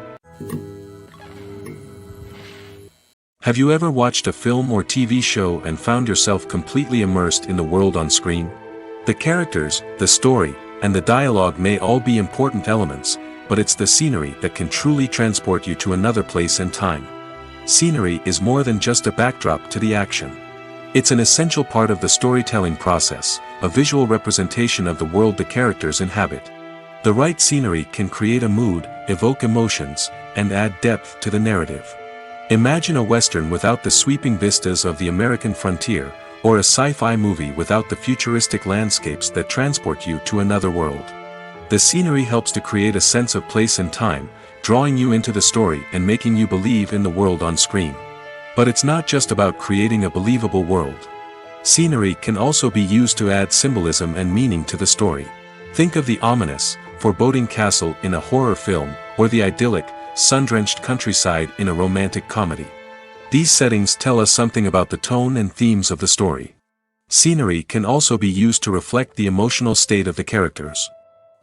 Have you ever watched a film or TV show and found yourself completely immersed in the world on screen? The characters, the story, and the dialogue may all be important elements, but it's the scenery that can truly transport you to another place and time. Scenery is more than just a backdrop to the action. It's an essential part of the storytelling process, a visual representation of the world the characters inhabit. The right scenery can create a mood, evoke emotions, and add depth to the narrative. Imagine a Western without the sweeping vistas of the American frontier, or a sci-fi movie without the futuristic landscapes that transport you to another world. The scenery helps to create a sense of place and time, drawing you into the story and making you believe in the world on screen. But it's not just about creating a believable world. Scenery can also be used to add symbolism and meaning to the story. Think of the ominous, foreboding castle in a horror film, or the idyllic, sun-drenched countryside in a romantic comedy. These settings tell us something about the tone and themes of the story. Scenery can also be used to reflect the emotional state of the characters.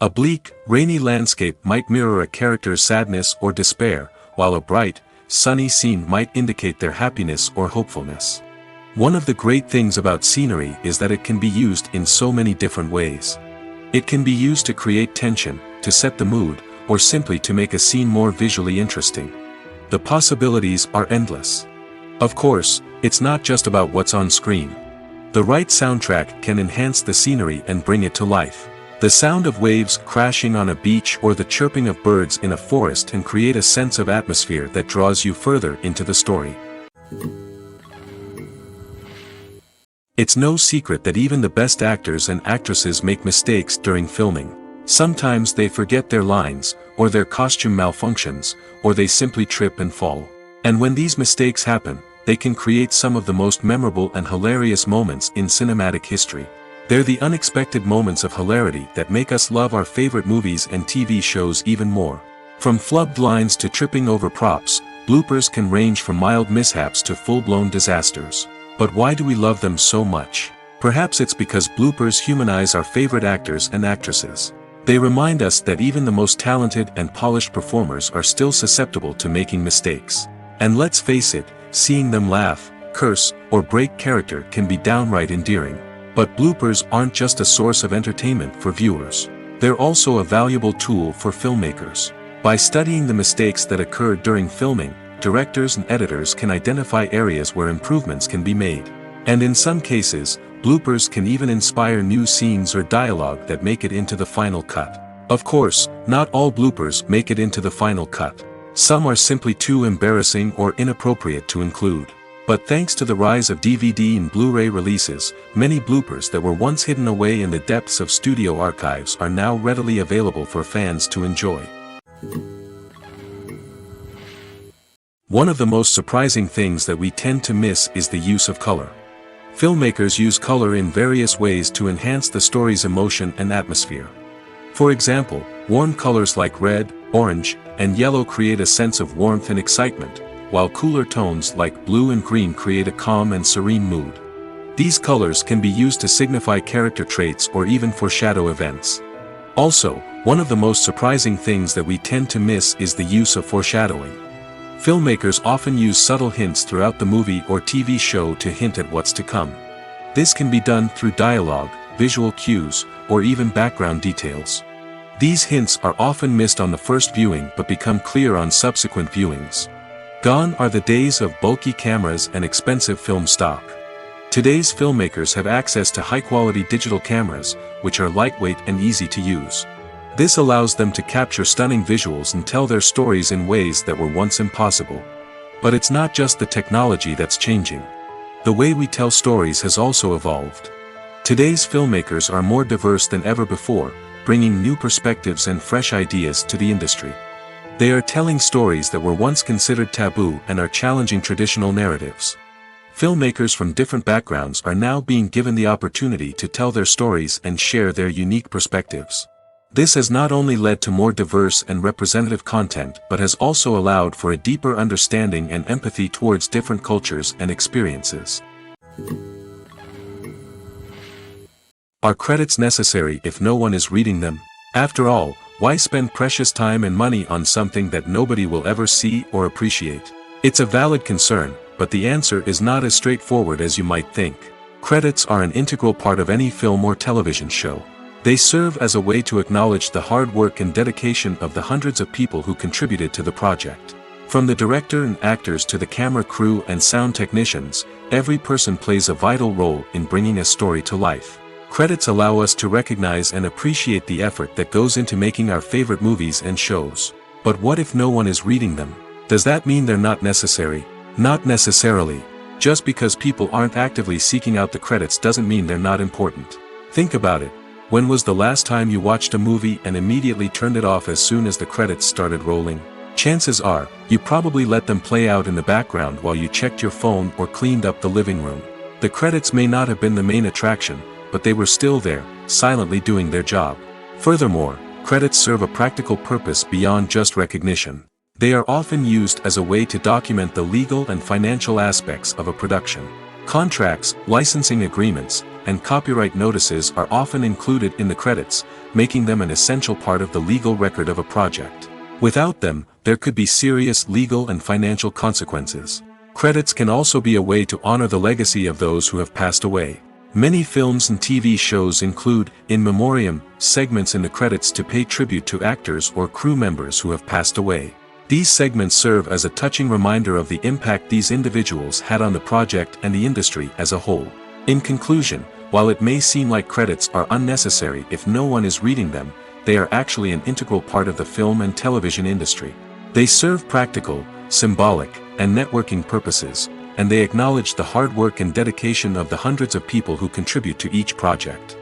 A bleak, rainy landscape might mirror a character's sadness or despair, while a bright, sunny scene might indicate their happiness or hopefulness. One of the great things about scenery is that it can be used in so many different ways. It can be used to create tension, to set the mood, or simply to make a scene more visually interesting. The possibilities are endless. Of course, it's not just about what's on screen. The right soundtrack can enhance the scenery and bring it to life. The sound of waves crashing on a beach or the chirping of birds in a forest can create a sense of atmosphere that draws you further into the story. It's no secret that even the best actors and actresses make mistakes during filming. Sometimes they forget their lines, or their costume malfunctions, or they simply trip and fall. And when these mistakes happen, they can create some of the most memorable and hilarious moments in cinematic history. They're the unexpected moments of hilarity that make us love our favorite movies and TV shows even more. From flubbed lines to tripping over props, bloopers can range from mild mishaps to full-blown disasters. But why do we love them so much? Perhaps it's because bloopers humanize our favorite actors and actresses. They remind us that even the most talented and polished performers are still susceptible to making mistakes. And let's face it, seeing them laugh, curse, or break character can be downright endearing. But bloopers aren't just a source of entertainment for viewers. They're also a valuable tool for filmmakers. By studying the mistakes that occurred during filming, directors and editors can identify areas where improvements can be made. And in some cases, bloopers can even inspire new scenes or dialogue that make it into the final cut. Of course, not all bloopers make it into the final cut. Some are simply too embarrassing or inappropriate to include. But thanks to the rise of DVD and Blu-ray releases, many bloopers that were once hidden away in the depths of studio archives are now readily available for fans to enjoy. One of the most surprising things that we tend to miss is the use of color. Filmmakers use color in various ways to enhance the story's emotion and atmosphere. For example, warm colors like red, orange, and yellow create a sense of warmth and excitement, while cooler tones like blue and green create a calm and serene mood. These colors can be used to signify character traits or even foreshadow events. Also, one of the most surprising things that we tend to miss is the use of foreshadowing. Filmmakers often use subtle hints throughout the movie or TV show to hint at what's to come. This can be done through dialogue, visual cues, or even background details. These hints are often missed on the first viewing but become clear on subsequent viewings. Gone are the days of bulky cameras and expensive film stock. Today's filmmakers have access to high-quality digital cameras, which are lightweight and easy to use. This allows them to capture stunning visuals and tell their stories in ways that were once impossible. But it's not just the technology that's changing. The way we tell stories has also evolved. Today's filmmakers are more diverse than ever before, bringing new perspectives and fresh ideas to the industry. They are telling stories that were once considered taboo and are challenging traditional narratives. Filmmakers from different backgrounds are now being given the opportunity to tell their stories and share their unique perspectives. This has not only led to more diverse and representative content but has also allowed for a deeper understanding and empathy towards different cultures and experiences. Are credits necessary if no one is reading them? After all, why spend precious time and money on something that nobody will ever see or appreciate? It's a valid concern, but the answer is not as straightforward as you might think. Credits are an integral part of any film or television show. They serve as a way to acknowledge the hard work and dedication of the hundreds of people who contributed to the project. From the director and actors to the camera crew and sound technicians, every person plays a vital role in bringing a story to life. Credits allow us to recognize and appreciate the effort that goes into making our favorite movies and shows. But what if no one is reading them? Does that mean they're not necessary? Not necessarily. Just because people aren't actively seeking out the credits doesn't mean they're not important. Think about it. When was the last time you watched a movie and immediately turned it off as soon as the credits started rolling? Chances are, you probably let them play out in the background while you checked your phone or cleaned up the living room. The credits may not have been the main attraction, but they were still there, silently doing their job. Furthermore, credits serve a practical purpose beyond just recognition. They are often used as a way to document the legal and financial aspects of a production. Contracts, licensing agreements, and copyright notices are often included in the credits, making them an essential part of the legal record of a project. Without them, there could be serious legal and financial consequences. Credits can also be a way to honor the legacy of those who have passed away. Many films and TV shows include, in memoriam, segments in the credits to pay tribute to actors or crew members who have passed away. These segments serve as a touching reminder of the impact these individuals had on the project and the industry as a whole. In conclusion, while it may seem like credits are unnecessary if no one is reading them, they are actually an integral part of the film and television industry. They serve practical, symbolic, and networking purposes, and they acknowledge the hard work and dedication of the hundreds of people who contribute to each project.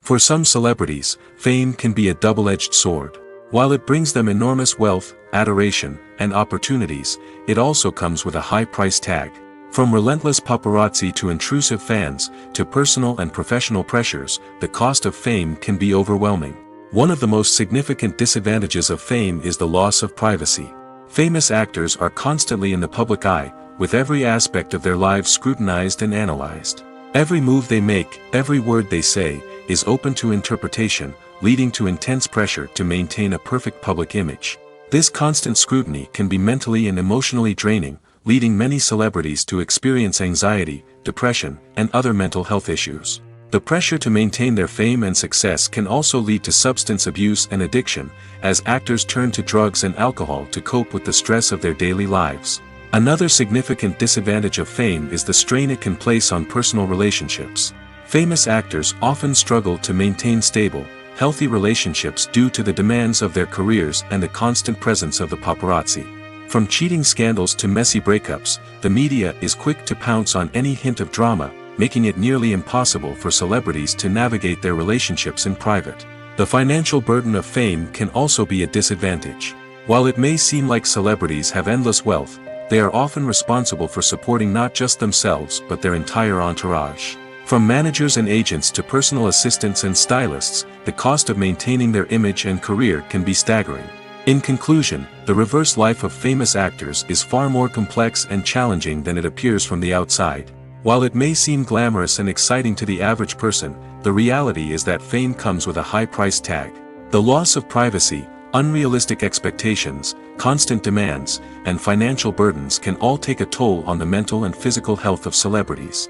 For some celebrities, fame can be a double-edged sword. While it brings them enormous wealth, adoration, and opportunities, it also comes with a high price tag. From relentless paparazzi to intrusive fans, to personal and professional pressures, the cost of fame can be overwhelming. One of the most significant disadvantages of fame is the loss of privacy. Famous actors are constantly in the public eye, with every aspect of their lives scrutinized and analyzed. Every move they make, every word they say, is open to interpretation, leading to intense pressure to maintain a perfect public image. This constant scrutiny can be mentally and emotionally draining, leading many celebrities to experience anxiety, depression, and other mental health issues. The pressure to maintain their fame and success can also lead to substance abuse and addiction, as actors turn to drugs and alcohol to cope with the stress of their daily lives. Another significant disadvantage of fame is the strain it can place on personal relationships. Famous actors often struggle to maintain stable, healthy relationships due to the demands of their careers and the constant presence of the paparazzi. From cheating scandals to messy breakups, the media is quick to pounce on any hint of drama, making it nearly impossible for celebrities to navigate their relationships in private. The financial burden of fame can also be a disadvantage. While it may seem like celebrities have endless wealth, they are often responsible for supporting not just themselves but their entire entourage. From managers and agents to personal assistants and stylists, the cost of maintaining their image and career can be staggering. In conclusion, the reverse life of famous actors is far more complex and challenging than it appears from the outside. While it may seem glamorous and exciting to the average person, the reality is that fame comes with a high price tag. The loss of privacy, unrealistic expectations, constant demands, and financial burdens can all take a toll on the mental and physical health of celebrities.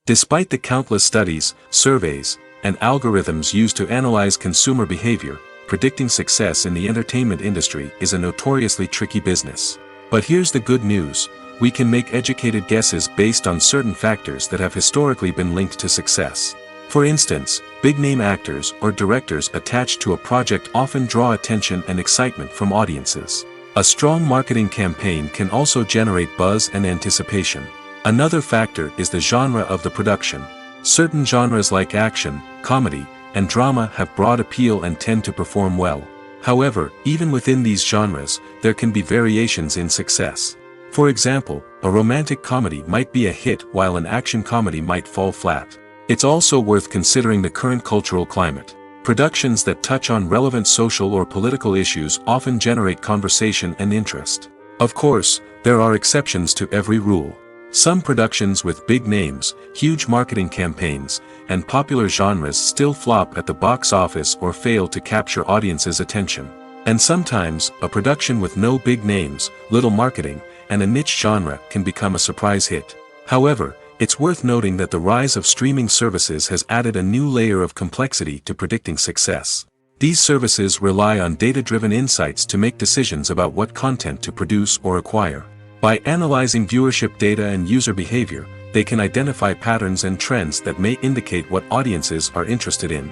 Despite the countless studies, surveys, and algorithms used to analyze consumer behavior, predicting success in the entertainment industry is a notoriously tricky business. But here's the good news: we can make educated guesses based on certain factors that have historically been linked to success. For instance, big-name actors or directors attached to a project often draw attention and excitement from audiences. A strong marketing campaign can also generate buzz and anticipation. Another factor is the genre of the production. Certain genres like action, comedy, and drama have broad appeal and tend to perform well. However, even within these genres, there can be variations in success. For example, a romantic comedy might be a hit while an action comedy might fall flat. It's also worth considering the current cultural climate. Productions that touch on relevant social or political issues often generate conversation and interest. Of course, there are exceptions to every rule. Some productions with big names, huge marketing campaigns, and popular genres still flop at the box office or fail to capture audiences' attention. And sometimes, a production with no big names, little marketing, and a niche genre can become a surprise hit. However, it's worth noting that the rise of streaming services has added a new layer of complexity to predicting success. These services rely on data-driven insights to make decisions about what content to produce or acquire. By analyzing viewership data and user behavior, they can identify patterns and trends that may indicate what audiences are interested in.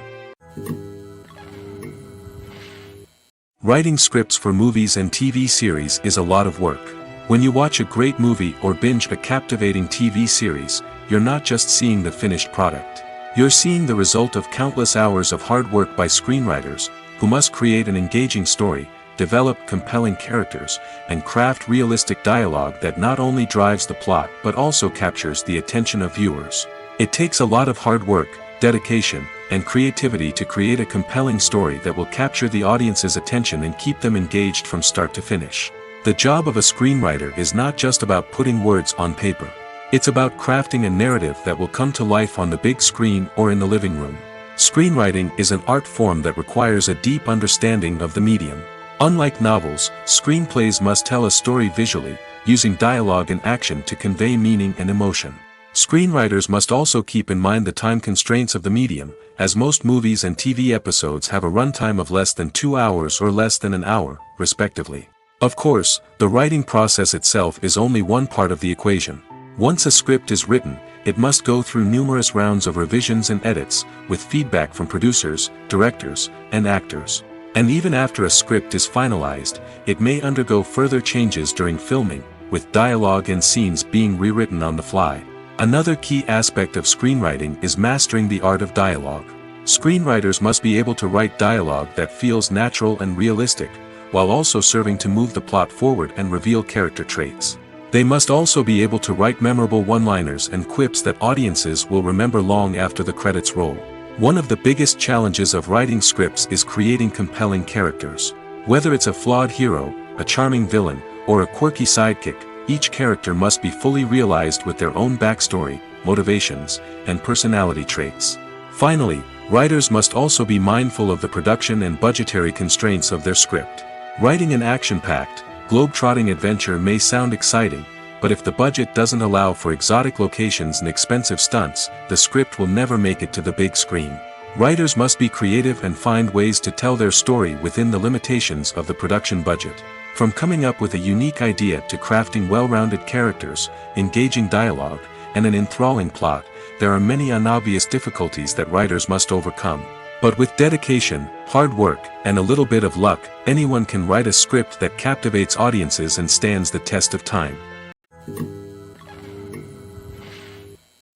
Writing scripts for movies and TV series is a lot of work. When you watch a great movie or binge a captivating TV series, you're not just seeing the finished product. You're seeing the result of countless hours of hard work by screenwriters, who must create an engaging story, develop compelling characters, and craft realistic dialogue that not only drives the plot but also captures the attention of viewers. It takes a lot of hard work, dedication, and creativity to create a compelling story that will capture the audience's attention and keep them engaged from start to finish. The job of a screenwriter is not just about putting words on paper. It's about crafting a narrative that will come to life on the big screen or in the living room. Screenwriting is an art form that requires a deep understanding of the medium. Unlike novels, screenplays must tell a story visually, using dialogue and action to convey meaning and emotion. Screenwriters must also keep in mind the time constraints of the medium, as most movies and TV episodes have a runtime of less than 2 hours or less than an hour, respectively. Of course, the writing process itself is only one part of the equation. Once a script is written, it must go through numerous rounds of revisions and edits, with feedback from producers, directors, and actors. And even after a script is finalized, it may undergo further changes during filming, with dialogue and scenes being rewritten on the fly. Another key aspect of screenwriting is mastering the art of dialogue. Screenwriters must be able to write dialogue that feels natural and realistic, while also serving to move the plot forward and reveal character traits. They must also be able to write memorable one-liners and quips that audiences will remember long after the credits roll. One of the biggest challenges of writing scripts is creating compelling characters. Whether it's a flawed hero, a charming villain, or a quirky sidekick, each character must be fully realized with their own backstory, motivations, and personality traits. Finally, writers must also be mindful of the production and budgetary constraints of their script. Writing an action-packed, globe-trotting adventure may sound exciting, but if the budget doesn't allow for exotic locations and expensive stunts, the script will never make it to the big screen. Writers must be creative and find ways to tell their story within the limitations of the production budget. From coming up with a unique idea to crafting well-rounded characters, engaging dialogue, and an enthralling plot, there are many unobvious difficulties that writers must overcome. But with dedication, hard work, and a little bit of luck, anyone can write a script that captivates audiences and stands the test of time.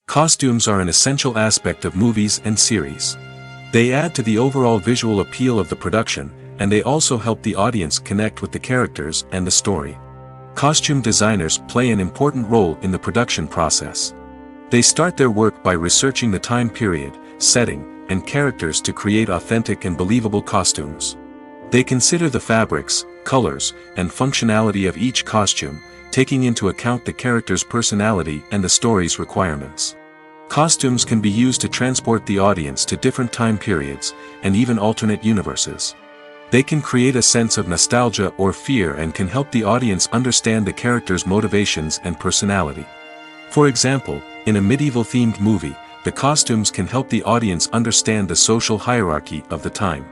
Costumes are an essential aspect of movies and series. They add to the overall visual appeal of the production, and they also help the audience connect with the characters and the story. Costume designers play an important role in the production process. They start their work by researching the time period, setting, and characters to create authentic and believable costumes. They consider the fabrics, colors, and functionality of each costume, taking into account the character's personality and the story's requirements. Costumes can be used to transport the audience to different time periods, and even alternate universes. They can create a sense of nostalgia or fear and can help the audience understand the character's motivations and personality. For example, in a medieval-themed movie, the costumes can help the audience understand the social hierarchy of the time.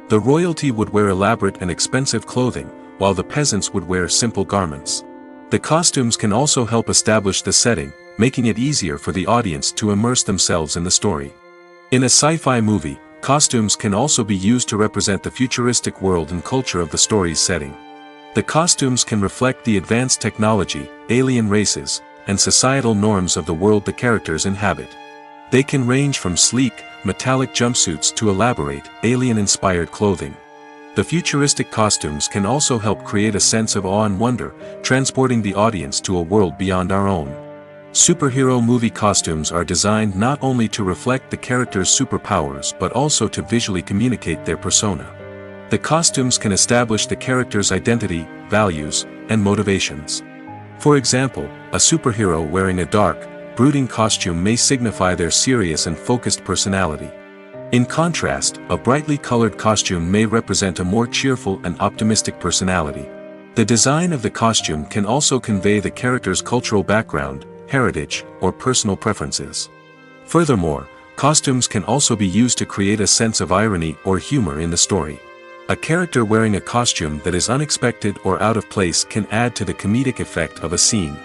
The royalty would wear elaborate and expensive clothing, while the peasants would wear simple garments. The costumes can also help establish the setting, making it easier for the audience to immerse themselves in the story. In a sci-fi movie, costumes can also be used to represent the futuristic world and culture of the story's setting. The costumes can reflect the advanced technology, alien races, and societal norms of the world the characters inhabit. They can range from sleek, metallic jumpsuits to elaborate, alien-inspired clothing. The futuristic costumes can also help create a sense of awe and wonder, transporting the audience to a world beyond our own. Superhero movie costumes are designed not only to reflect the character's superpowers but also to visually communicate their persona. The costumes can establish the character's identity, values, and motivations. For example, A superhero wearing a dark, brooding costume may signify their serious and focused personality. In contrast, a brightly colored costume may represent a more cheerful and optimistic personality. The design of the costume can also convey the character's cultural background, heritage, or personal preferences. Furthermore, costumes can also be used to create a sense of irony or humor in the story. A character wearing a costume that is unexpected or out of place can add to the comedic effect of a scene.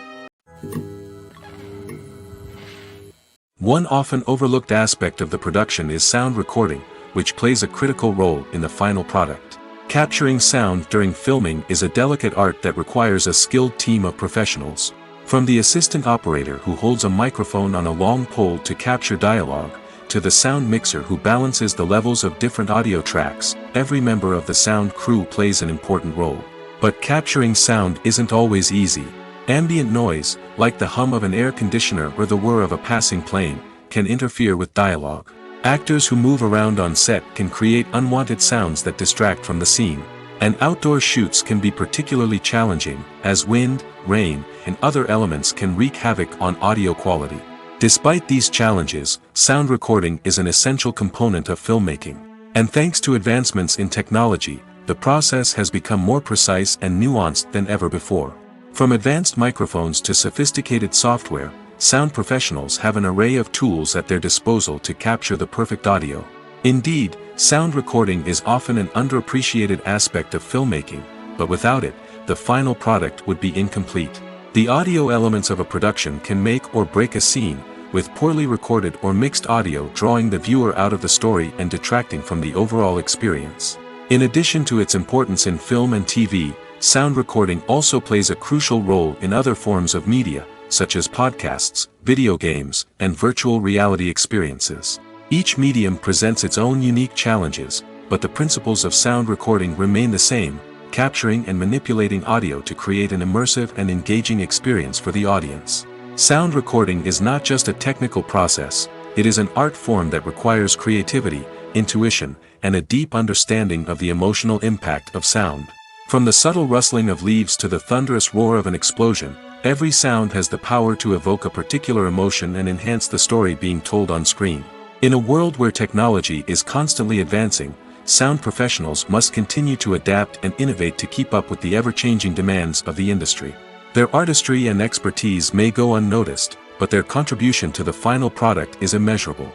One often overlooked aspect of the production is sound recording, which plays a critical role in the final product. Capturing sound during filming is a delicate art that requires a skilled team of professionals. From the assistant operator who holds a microphone on a long pole to capture dialogue, to the sound mixer who balances the levels of different audio tracks, every member of the sound crew plays an important role. But capturing sound isn't always easy. Ambient noise, like the hum of an air conditioner or the whir of a passing plane, can interfere with dialogue. Actors who move around on set can create unwanted sounds that distract from the scene. And outdoor shoots can be particularly challenging, as wind, rain, and other elements can wreak havoc on audio quality. Despite these challenges, sound recording is an essential component of filmmaking. And thanks to advancements in technology, the process has become more precise and nuanced than ever before. From advanced microphones to sophisticated software, sound professionals have an array of tools at their disposal to capture the perfect audio. Indeed, sound recording is often an underappreciated aspect of filmmaking, but without it, the final product would be incomplete. The audio elements of a production can make or break a scene, with poorly recorded or mixed audio drawing the viewer out of the story and detracting from the overall experience. In addition to its importance in film and TV, sound recording also plays a crucial role in other forms of media, such as podcasts, video games, and virtual reality experiences. Each medium presents its own unique challenges, but the principles of sound recording remain the same, capturing and manipulating audio to create an immersive and engaging experience for the audience. Sound recording is not just a technical process, it is an art form that requires creativity, intuition, and a deep understanding of the emotional impact of sound. From the subtle rustling of leaves to the thunderous roar of an explosion, every sound has the power to evoke a particular emotion and enhance the story being told on screen. In a world where technology is constantly advancing, sound professionals must continue to adapt and innovate to keep up with the ever-changing demands of the industry. Their artistry and expertise may go unnoticed, but their contribution to the final product is immeasurable.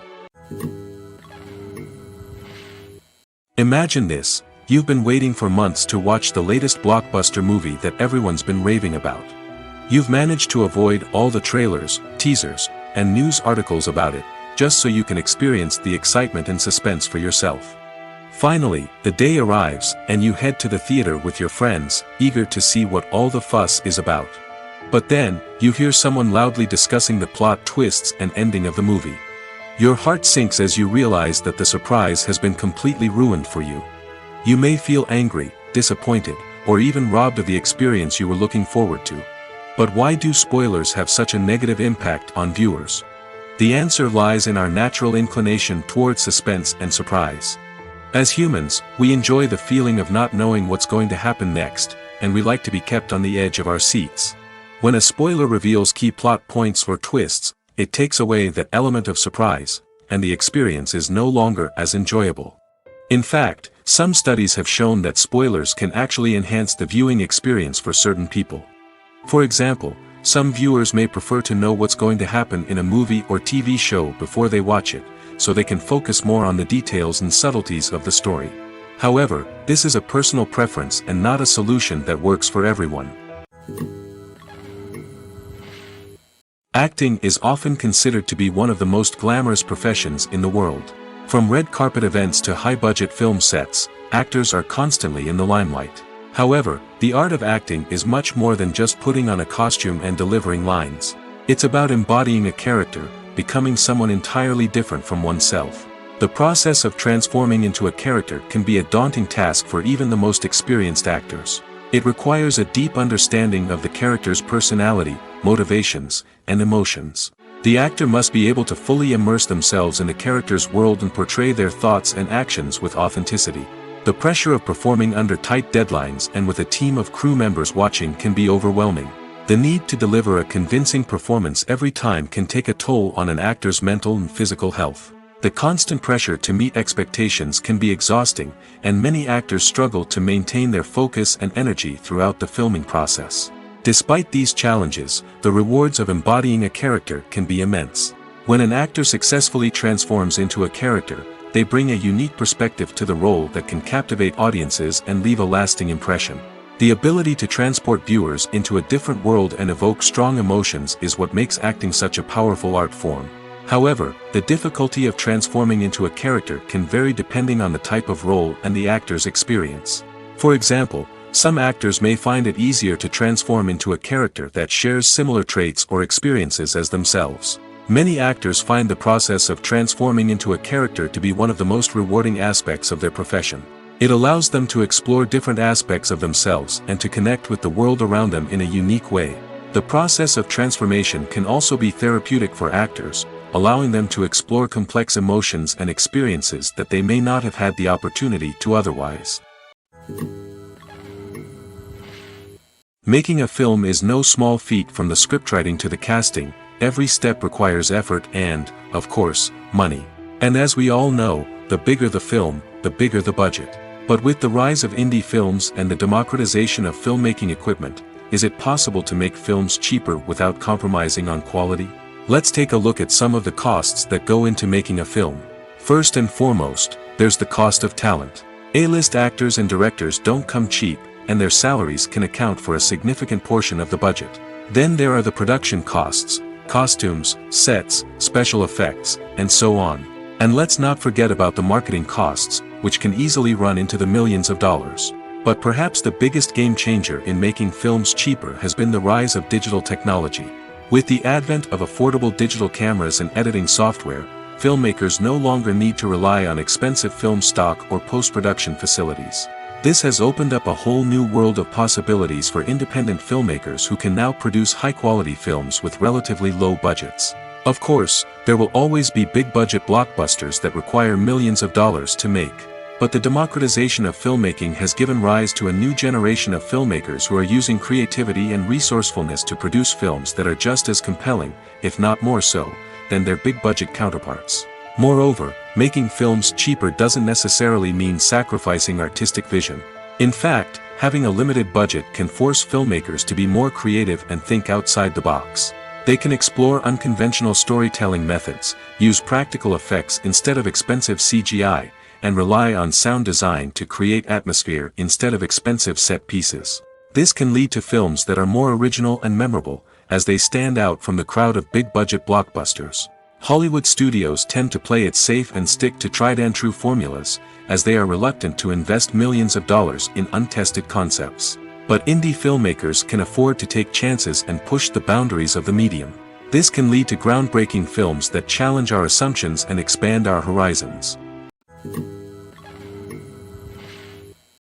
Imagine this. You've been waiting for months to watch the latest blockbuster movie that everyone's been raving about. You've managed to avoid all the trailers, teasers, and news articles about it, just so you can experience the excitement and suspense for yourself. Finally, the day arrives, and you head to the theater with your friends, eager to see what all the fuss is about. But then, you hear someone loudly discussing the plot twists and ending of the movie. Your heart sinks as you realize that the surprise has been completely ruined for you. You may feel angry, disappointed, or even robbed of the experience you were looking forward to. But why do spoilers have such a negative impact on viewers? The answer lies in our natural inclination toward suspense and surprise. As humans, we enjoy the feeling of not knowing what's going to happen next, and we like to be kept on the edge of our seats. When a spoiler reveals key plot points or twists, it takes away that element of surprise, and the experience is no longer as enjoyable. In fact, some studies have shown that spoilers can actually enhance the viewing experience for certain people. For example, some viewers may prefer to know what's going to happen in a movie or TV show before they watch it, so they can focus more on the details and subtleties of the story. However, this is a personal preference and not a solution that works for everyone. Acting is often considered to be one of the most glamorous professions in the world. From red carpet events to high-budget film sets, actors are constantly in the limelight. However, the art of acting is much more than just putting on a costume and delivering lines. It's about embodying a character, becoming someone entirely different from oneself. The process of transforming into a character can be a daunting task for even the most experienced actors. It requires a deep understanding of the character's personality, motivations, and emotions. The actor must be able to fully immerse themselves in the character's world and portray their thoughts and actions with authenticity. The pressure of performing under tight deadlines and with a team of crew members watching can be overwhelming. The need to deliver a convincing performance every time can take a toll on an actor's mental and physical health. The constant pressure to meet expectations can be exhausting, and many actors struggle to maintain their focus and energy throughout the filming process. Despite these challenges, the rewards of embodying a character can be immense. When an actor successfully transforms into a character, they bring a unique perspective to the role that can captivate audiences and leave a lasting impression. The ability to transport viewers into a different world and evoke strong emotions is what makes acting such a powerful art form. However, the difficulty of transforming into a character can vary depending on the type of role and the actor's experience. For example, some actors may find it easier to transform into a character that shares similar traits or experiences as themselves. Many actors find the process of transforming into a character to be one of the most rewarding aspects of their profession. It allows them to explore different aspects of themselves and to connect with the world around them in a unique way. The process of transformation can also be therapeutic for actors, allowing them to explore complex emotions and experiences that they may not have had the opportunity to otherwise. Making a film is no small feat. From the scriptwriting to the casting, every step requires effort and, of course, money. And as we all know, the bigger the film, the bigger the budget. But with the rise of indie films and the democratization of filmmaking equipment, is it possible to make films cheaper without compromising on quality? Let's take a look at some of the costs that go into making a film. First and foremost, there's the cost of talent. A-list actors and directors don't come cheap, and their salaries can account for a significant portion of the budget. Then there are the production costs, costumes, sets, special effects, and so on. And let's not forget about the marketing costs, which can easily run into the millions of dollars. But perhaps the biggest game changer in making films cheaper has been the rise of digital technology. With the advent of affordable digital cameras and editing software, filmmakers no longer need to rely on expensive film stock or post-production facilities. This has opened up a whole new world of possibilities for independent filmmakers who can now produce high-quality films with relatively low budgets. Of course, there will always be big-budget blockbusters that require millions of dollars to make. But the democratization of filmmaking has given rise to a new generation of filmmakers who are using creativity and resourcefulness to produce films that are just as compelling, if not more so, than their big-budget counterparts. Moreover, making films cheaper doesn't necessarily mean sacrificing artistic vision. In fact, having a limited budget can force filmmakers to be more creative and think outside the box. They can explore unconventional storytelling methods, use practical effects instead of expensive CGI, and rely on sound design to create atmosphere instead of expensive set pieces. This can lead to films that are more original and memorable, as they stand out from the crowd of big-budget blockbusters. Hollywood studios tend to play it safe and stick to tried-and-true formulas, as they are reluctant to invest millions of dollars in untested concepts. But indie filmmakers can afford to take chances and push the boundaries of the medium. This can lead to groundbreaking films that challenge our assumptions and expand our horizons.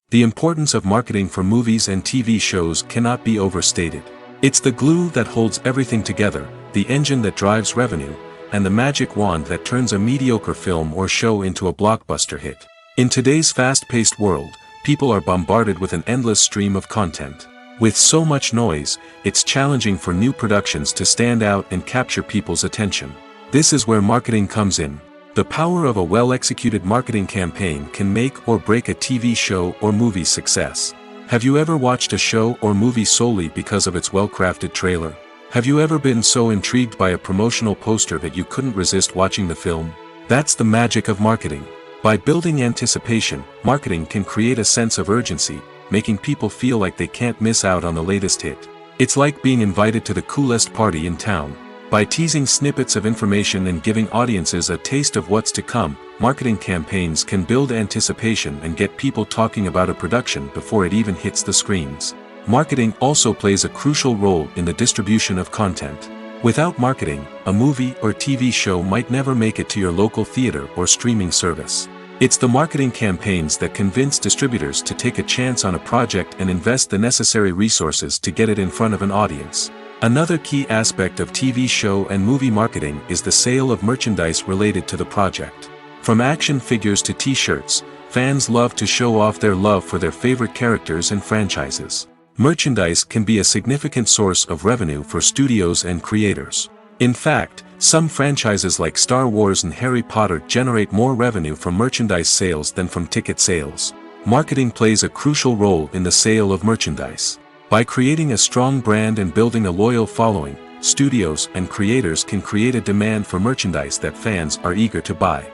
The importance of marketing for movies and TV shows cannot be overstated. It's the glue that holds everything together, the engine that drives revenue, and the magic wand that turns a mediocre film or show into a blockbuster hit. In today's fast-paced world, people are bombarded with an endless stream of content. With so much noise, it's challenging for new productions to stand out and capture people's attention. This is where marketing comes in. The power of a well-executed marketing campaign can make or break a TV show or movie's success. Have you ever watched a show or movie solely because of its well-crafted trailer? Have you ever been so intrigued by a promotional poster that you couldn't resist watching the film? That's the magic of marketing. By building anticipation, marketing can create a sense of urgency, making people feel like they can't miss out on the latest hit. It's like being invited to the coolest party in town. By teasing snippets of information and giving audiences a taste of what's to come, marketing campaigns can build anticipation and get people talking about a production before it even hits the screens. Marketing also plays a crucial role in the distribution of content. Without marketing, a movie or TV show might never make it to your local theater or streaming service. It's the marketing campaigns that convince distributors to take a chance on a project and invest the necessary resources to get it in front of an audience. Another key aspect of TV show and movie marketing is the sale of merchandise related to the project. From action figures to t-shirts, fans love to show off their love for their favorite characters and franchises. Merchandise can be a significant source of revenue for studios and creators. In fact, some franchises like Star Wars and Harry Potter generate more revenue from merchandise sales than from ticket sales. Marketing plays a crucial role in the sale of merchandise. By creating a strong brand and building a loyal following, studios and creators can create a demand for merchandise that fans are eager to buy.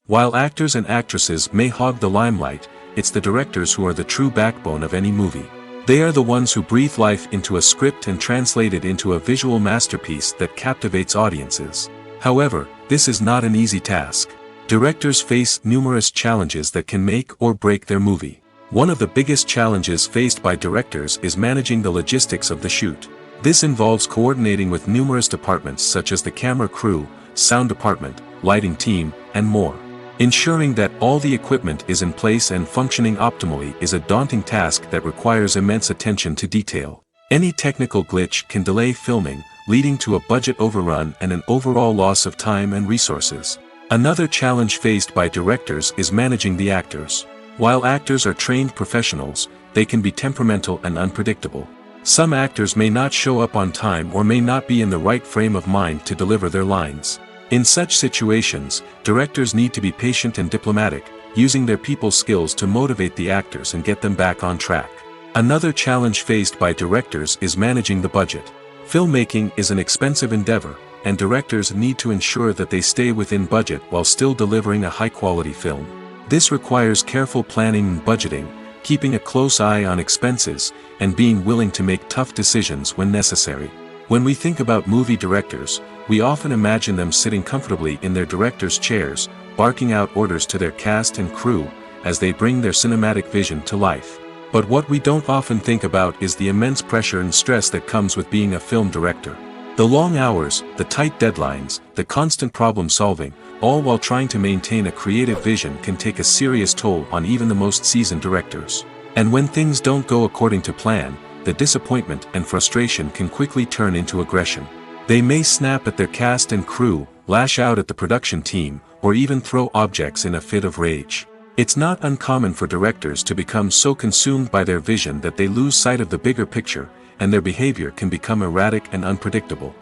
While actors and actresses may hog the limelight, it's the directors who are the true backbone of any movie. They are the ones who breathe life into a script and translate it into a visual masterpiece that captivates audiences. However, this is not an easy task. Directors face numerous challenges that can make or break their movie. One of the biggest challenges faced by directors is managing the logistics of the shoot. This involves coordinating with numerous departments such as the camera crew, sound department, lighting team, and more. Ensuring that all the equipment is in place and functioning optimally is a daunting task that requires immense attention to detail. Any technical glitch can delay filming, leading to a budget overrun and an overall loss of time and resources. Another challenge faced by directors is managing the actors. While actors are trained professionals, they can be temperamental and unpredictable. Some actors may not show up on time or may not be in the right frame of mind to deliver their lines. In such situations, directors need to be patient and diplomatic, using their people skills to motivate the actors and get them back on track. Another challenge faced by directors is managing the budget. Filmmaking is an expensive endeavor, and directors need to ensure that they stay within budget while still delivering a high-quality film. This requires careful planning and budgeting, keeping a close eye on expenses, and being willing to make tough decisions when necessary. When we think about movie directors, we often imagine them sitting comfortably in their director's chairs, barking out orders to their cast and crew, as they bring their cinematic vision to life. But what we don't often think about is the immense pressure and stress that comes with being a film director. The long hours, the tight deadlines, the constant problem solving, all while trying to maintain a creative vision can take a serious toll on even the most seasoned directors. And when things don't go according to plan, the disappointment and frustration can quickly turn into aggression. They may snap at their cast and crew, lash out at the production team, or even throw objects in a fit of rage. It's not uncommon for directors to become so consumed by their vision that they lose sight of the bigger picture, and their behavior can become erratic and unpredictable.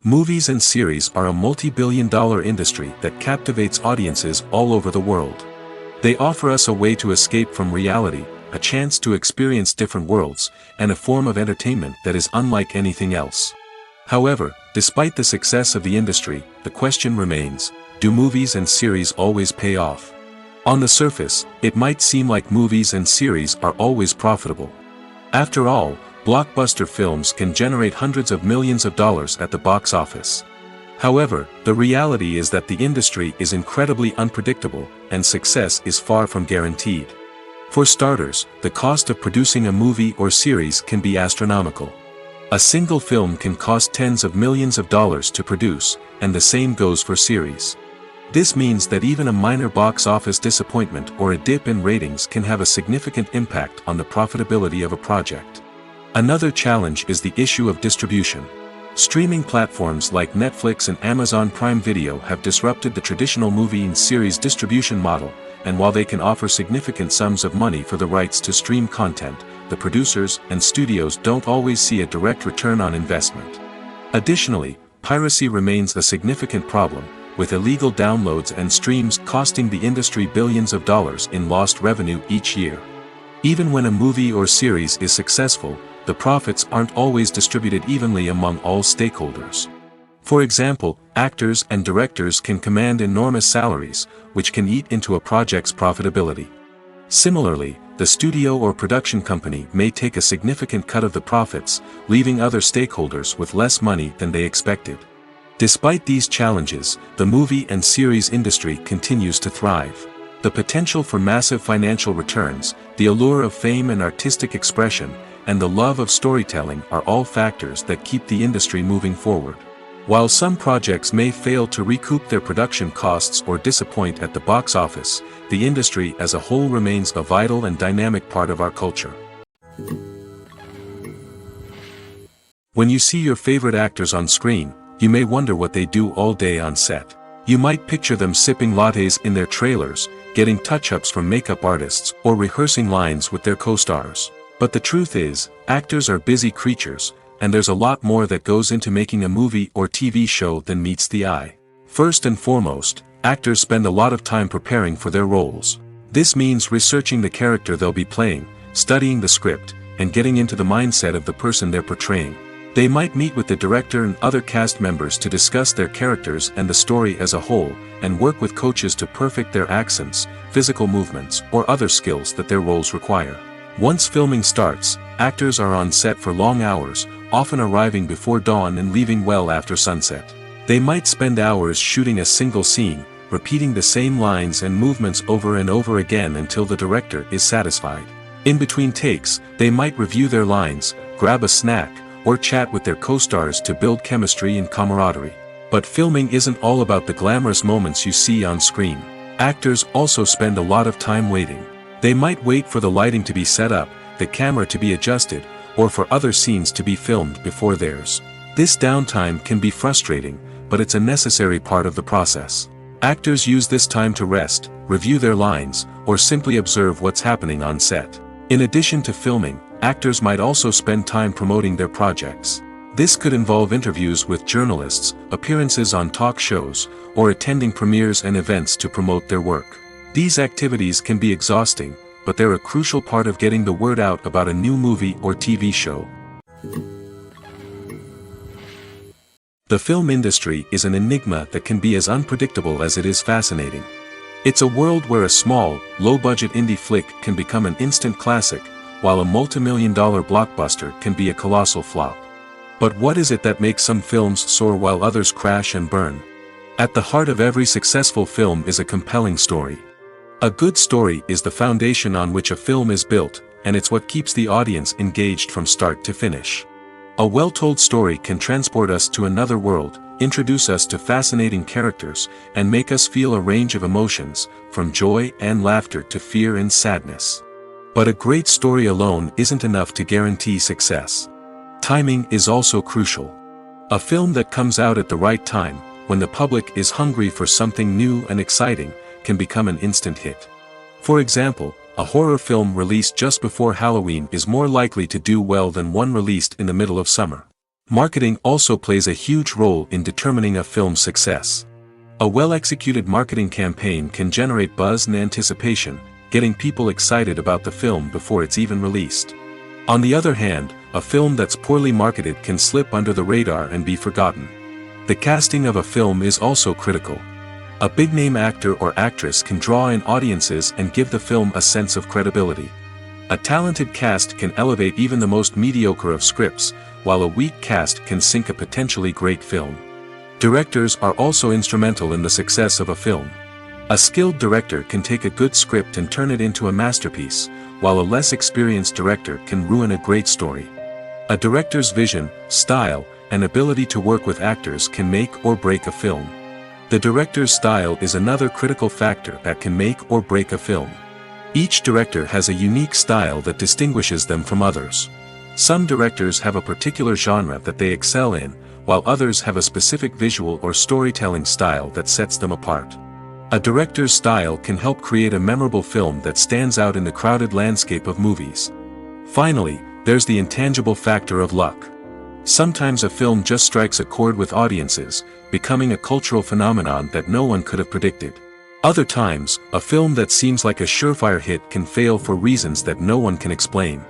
Movies and series are a multi-billion-dollar industry that captivates audiences all over the world. They offer us a way to escape from reality, a chance to experience different worlds, and a form of entertainment that is unlike anything else. However, despite the success of the industry, the question remains, do movies and series always pay off? On the surface, it might seem like movies and series are always profitable. After all, blockbuster films can generate hundreds of millions of dollars at the box office. However, the reality is that the industry is incredibly unpredictable, and success is far from guaranteed. For starters, the cost of producing a movie or series can be astronomical. A single film can cost tens of millions of dollars to produce, and the same goes for series. This means that even a minor box office disappointment or a dip in ratings can have a significant impact on the profitability of a project. Another challenge is the issue of distribution. Streaming platforms like Netflix and Amazon Prime Video have disrupted the traditional movie and series distribution model, and while they can offer significant sums of money for the rights to stream content, the producers and studios don't always see a direct return on investment. Additionally, piracy remains a significant problem, with illegal downloads and streams costing the industry billions of dollars in lost revenue each year. Even when a movie or series is successful, the profits aren't always distributed evenly among all stakeholders. For example, actors and directors can command enormous salaries, which can eat into a project's profitability. Similarly, the studio or production company may take a significant cut of the profits, leaving other stakeholders with less money than they expected. Despite these challenges, the movie and series industry continues to thrive. The potential for massive financial returns, the allure of fame and artistic expression, and the love of storytelling are all factors that keep the industry moving forward. While some projects may fail to recoup their production costs or disappoint at the box office, the industry as a whole remains a vital and dynamic part of our culture. When you see your favorite actors on screen, you may wonder what they do all day on set. You might picture them sipping lattes in their trailers, getting touch-ups from makeup artists, or rehearsing lines with their co-stars. But the truth is, actors are busy creatures, and there's a lot more that goes into making a movie or TV show than meets the eye. First and foremost, actors spend a lot of time preparing for their roles. This means researching the character they'll be playing, studying the script, and getting into the mindset of the person they're portraying. They might meet with the director and other cast members to discuss their characters and the story as a whole, and work with coaches to perfect their accents, physical movements, or other skills that their roles require. Once filming starts, actors are on set for long hours, often arriving before dawn and leaving well after sunset. They might spend hours shooting a single scene, repeating the same lines and movements over and over again until the director is satisfied. In between takes, they might review their lines, grab a snack, or chat with their co-stars to build chemistry and camaraderie. But filming isn't all about the glamorous moments you see on screen. Actors also spend a lot of time waiting. They might wait for the lighting to be set up, the camera to be adjusted, or for other scenes to be filmed before theirs. This downtime can be frustrating, but it's a necessary part of the process. Actors use this time to rest, review their lines, or simply observe what's happening on set. In addition to filming, actors might also spend time promoting their projects. This could involve interviews with journalists, appearances on talk shows, or attending premieres and events to promote their work. These activities can be exhausting, but they're a crucial part of getting the word out about a new movie or TV show. The film industry is an enigma that can be as unpredictable as it is fascinating. It's a world where a small, low-budget indie flick can become an instant classic, while a multi-million-dollar blockbuster can be a colossal flop. But what is it that makes some films soar while others crash and burn? At the heart of every successful film is a compelling story. A good story is the foundation on which a film is built, and it's what keeps the audience engaged from start to finish. A well-told story can transport us to another world, introduce us to fascinating characters, and make us feel a range of emotions, from joy and laughter to fear and sadness. But a great story alone isn't enough to guarantee success. Timing is also crucial. A film that comes out at the right time, when the public is hungry for something new and exciting, can become an instant hit. For example, a horror film released just before Halloween is more likely to do well than one released in the middle of summer. Marketing also plays a huge role in determining a film's success. A well-executed marketing campaign can generate buzz and anticipation, getting people excited about the film before it's even released. On the other hand, a film that's poorly marketed can slip under the radar and be forgotten. The casting of a film is also critical. A big-name actor or actress can draw in audiences and give the film a sense of credibility. A talented cast can elevate even the most mediocre of scripts, while a weak cast can sink a potentially great film. Directors are also instrumental in the success of a film. A skilled director can take a good script and turn it into a masterpiece, while a less experienced director can ruin a great story. A director's vision, style, and ability to work with actors can make or break a film. The director's style is another critical factor that can make or break a film. Each director has a unique style that distinguishes them from others. Some directors have a particular genre that they excel in, while others have a specific visual or storytelling style that sets them apart. A director's style can help create a memorable film that stands out in the crowded landscape of movies. Finally, there's the intangible factor of luck. Sometimes a film just strikes a chord with audiences, becoming a cultural phenomenon that no one could have predicted. Other times, a film that seems like a surefire hit can fail for reasons that no one can explain.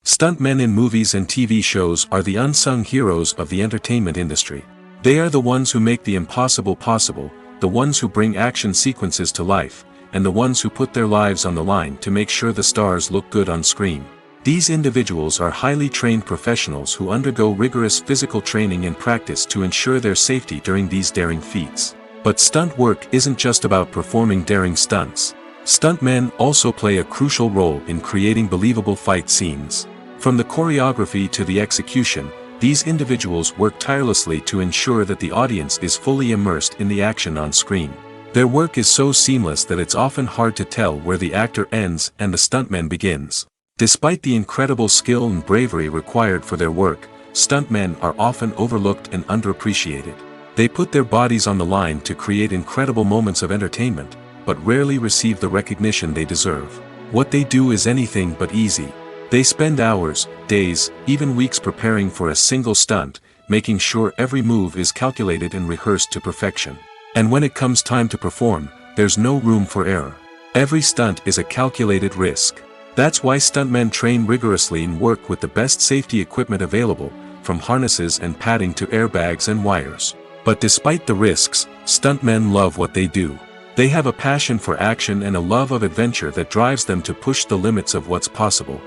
Stuntmen in movies and TV shows are the unsung heroes of the entertainment industry. They are the ones who make the impossible possible, the ones who bring action sequences to life, and the ones who put their lives on the line to make sure the stars look good on screen. These individuals are highly trained professionals who undergo rigorous physical training and practice to ensure their safety during these daring feats. But stunt work isn't just about performing daring stunts. Stuntmen also play a crucial role in creating believable fight scenes. From the choreography to the execution, these individuals work tirelessly to ensure that the audience is fully immersed in the action on screen. Their work is so seamless that it's often hard to tell where the actor ends and the stuntman begins. Despite the incredible skill and bravery required for their work, stuntmen are often overlooked and underappreciated. They put their bodies on the line to create incredible moments of entertainment, but rarely receive the recognition they deserve. What they do is anything but easy. They spend hours, days, even weeks preparing for a single stunt, making sure every move is calculated and rehearsed to perfection. And when it comes time to perform, there's no room for error. Every stunt is a calculated risk. That's why stuntmen train rigorously and work with the best safety equipment available, from harnesses and padding to airbags and wires. But despite the risks, stuntmen love what they do. They have a passion for action and a love of adventure that drives them to push the limits of what's possible.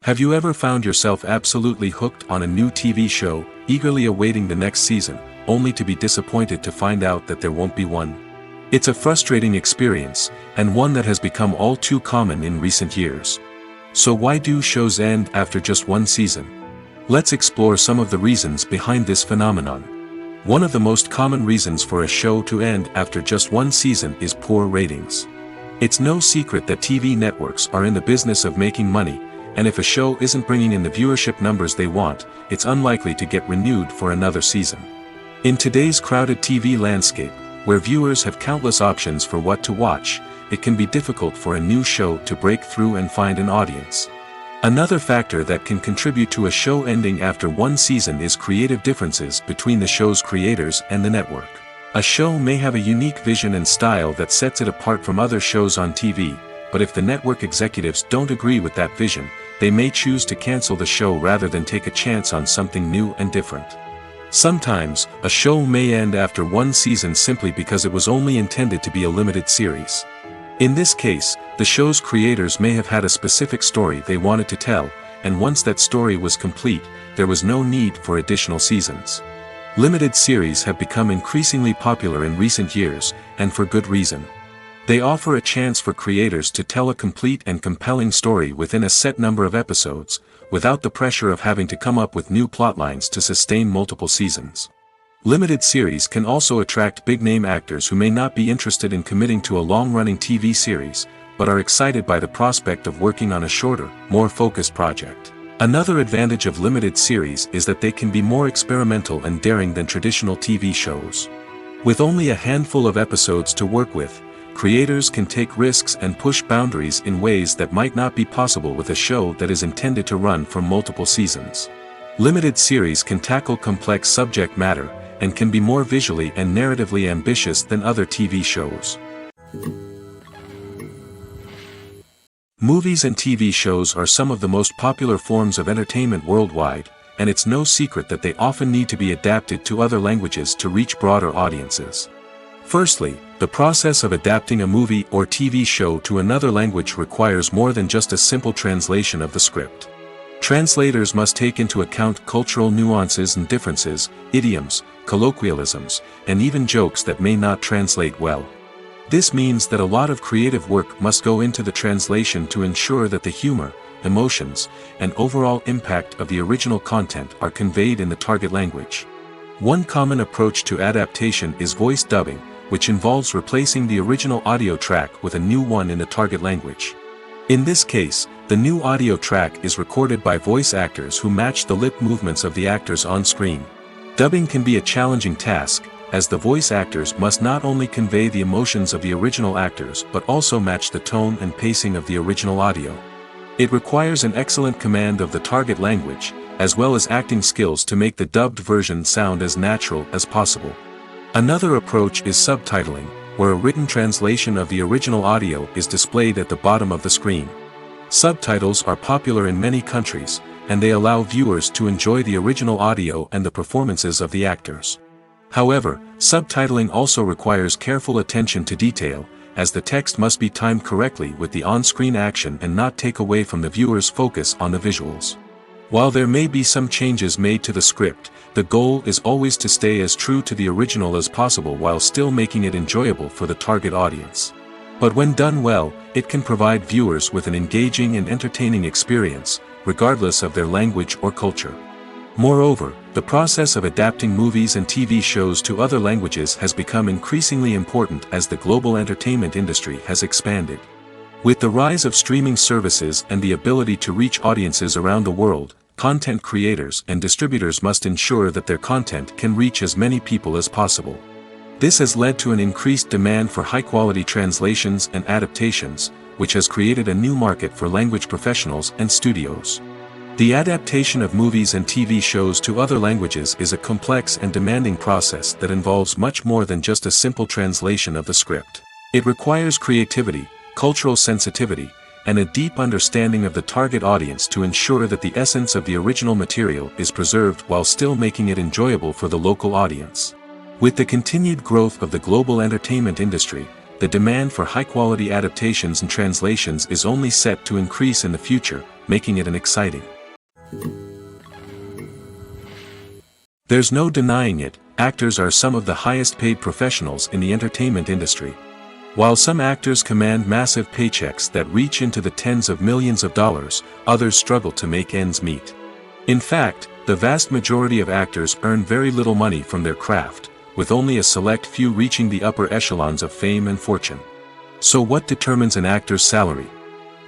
Have you ever found yourself absolutely hooked on a new TV show, eagerly awaiting the next season, only to be disappointed to find out that there won't be one? It's a frustrating experience, and one that has become all too common in recent years. So why do shows end after just one season? Let's explore some of the reasons behind this phenomenon. One of the most common reasons for a show to end after just one season is poor ratings. It's no secret that TV networks are in the business of making money, and if a show isn't bringing in the viewership numbers they want, it's unlikely to get renewed for another season. In today's crowded TV landscape, where viewers have countless options for what to watch, it can be difficult for a new show to break through and find an audience. Another factor that can contribute to a show ending after one season is creative differences between the show's creators and the network. A show may have a unique vision and style that sets it apart from other shows on TV, but if the network executives don't agree with that vision, they may choose to cancel the show rather than take a chance on something new and different. Sometimes, a show may end after one season simply because it was only intended to be a limited series. In this case, the show's creators may have had a specific story they wanted to tell, and once that story was complete, there was no need for additional seasons. Limited series have become increasingly popular in recent years, and for good reason. They offer a chance for creators to tell a complete and compelling story within a set number of episodes, without the pressure of having to come up with new plotlines to sustain multiple seasons. Limited series can also attract big-name actors who may not be interested in committing to a long-running TV series, but are excited by the prospect of working on a shorter, more focused project. Another advantage of limited series is that they can be more experimental and daring than traditional TV shows. With only a handful of episodes to work with, creators can take risks and push boundaries in ways that might not be possible with a show that is intended to run for multiple seasons. Limited series can tackle complex subject matter, and can be more visually and narratively ambitious than other TV shows. Movies and TV shows are some of the most popular forms of entertainment worldwide, and it's no secret that they often need to be adapted to other languages to reach broader audiences. Firstly, the process of adapting a movie or TV show to another language requires more than just a simple translation of the script. Translators must take into account cultural nuances and differences, idioms, colloquialisms, and even jokes that may not translate well. This means that a lot of creative work must go into the translation to ensure that the humor, emotions, and overall impact of the original content are conveyed in the target language. One common approach to adaptation is voice dubbing, which involves replacing the original audio track with a new one in the target language. In this case, the new audio track is recorded by voice actors who match the lip movements of the actors on screen. Dubbing can be a challenging task, as the voice actors must not only convey the emotions of the original actors but also match the tone and pacing of the original audio. It requires an excellent command of the target language, as well as acting skills to make the dubbed version sound as natural as possible. Another approach is subtitling, where a written translation of the original audio is displayed at the bottom of the screen. Subtitles are popular in many countries, and they allow viewers to enjoy the original audio and the performances of the actors. However, subtitling also requires careful attention to detail, as the text must be timed correctly with the on-screen action and not take away from the viewer's focus on the visuals. While there may be some changes made to the script, the goal is always to stay as true to the original as possible while still making it enjoyable for the target audience. But when done well, it can provide viewers with an engaging and entertaining experience, regardless of their language or culture. Moreover, the process of adapting movies and TV shows to other languages has become increasingly important as the global entertainment industry has expanded. With the rise of streaming services and the ability to reach audiences around the world, content creators and distributors must ensure that their content can reach as many people as possible. This has led to an increased demand for high-quality translations and adaptations, which has created a new market for language professionals and studios. The adaptation of movies and TV shows to other languages is a complex and demanding process that involves much more than just a simple translation of the script. It requires creativity, cultural sensitivity, and a deep understanding of the target audience to ensure that the essence of the original material is preserved while still making it enjoyable for the local audience. With the continued growth of the global entertainment industry, the demand for high-quality adaptations and translations is only set to increase in the future, making it an exciting. There's no denying it, actors are some of the highest-paid professionals in the entertainment industry. While some actors command massive paychecks that reach into the tens of millions of dollars, others struggle to make ends meet. In fact, the vast majority of actors earn very little money from their craft, with only a select few reaching the upper echelons of fame and fortune. So what determines an actor's salary?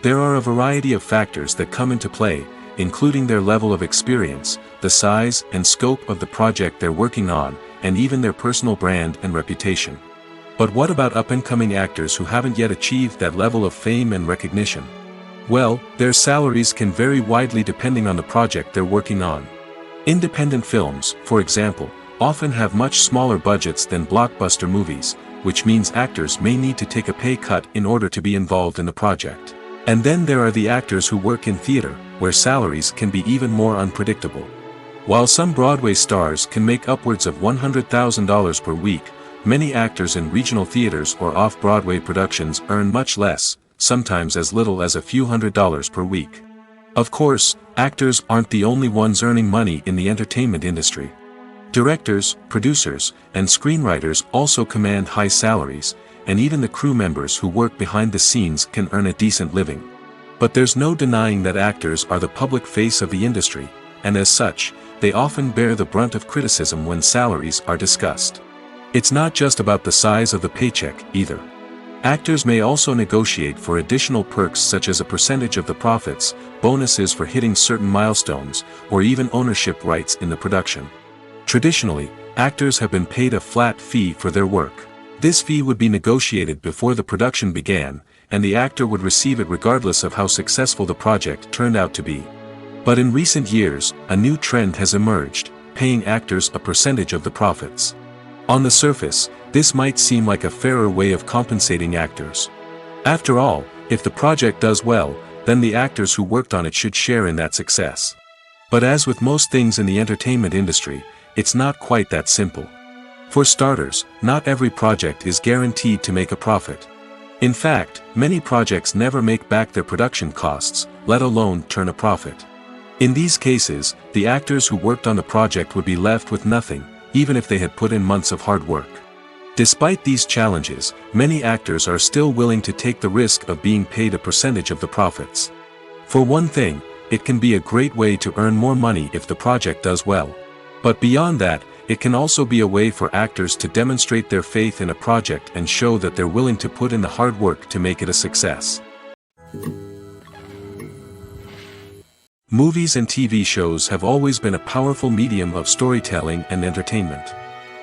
There are a variety of factors that come into play, including their level of experience, the size and scope of the project they're working on, and even their personal brand and reputation. But what about up-and-coming actors who haven't yet achieved that level of fame and recognition? Well, their salaries can vary widely depending on the project they're working on. Independent films, for example, often have much smaller budgets than blockbuster movies, which means actors may need to take a pay cut in order to be involved in the project. And then there are the actors who work in theater, where salaries can be even more unpredictable. While some Broadway stars can make upwards of $100,000 per week, many actors in regional theaters or off-Broadway productions earn much less, sometimes as little as a few $100s per week. Of course, actors aren't the only ones earning money in the entertainment industry. Directors, producers, and screenwriters also command high salaries, and even the crew members who work behind the scenes can earn a decent living. But there's no denying that actors are the public face of the industry, and as such, they often bear the brunt of criticism when salaries are discussed. It's not just about the size of the paycheck, either. Actors may also negotiate for additional perks such as a percentage of the profits, bonuses for hitting certain milestones, or even ownership rights in the production. Traditionally, actors have been paid a flat fee for their work. This fee would be negotiated before the production began, and the actor would receive it regardless of how successful the project turned out to be. But in recent years, a new trend has emerged, paying actors a percentage of the profits. On the surface, this might seem like a fairer way of compensating actors. After all, if the project does well, then the actors who worked on it should share in that success. But as with most things in the entertainment industry, it's not quite that simple. For starters, not every project is guaranteed to make a profit. In fact, many projects never make back their production costs, let alone turn a profit. In these cases, the actors who worked on the project would be left with nothing, even if they had put in months of hard work. Despite these challenges, many actors are still willing to take the risk of being paid a percentage of the profits. For one thing, it can be a great way to earn more money if the project does well. But beyond that, it can also be a way for actors to demonstrate their faith in a project and show that they're willing to put in the hard work to make it a success. Movies and TV shows have always been a powerful medium of storytelling and entertainment.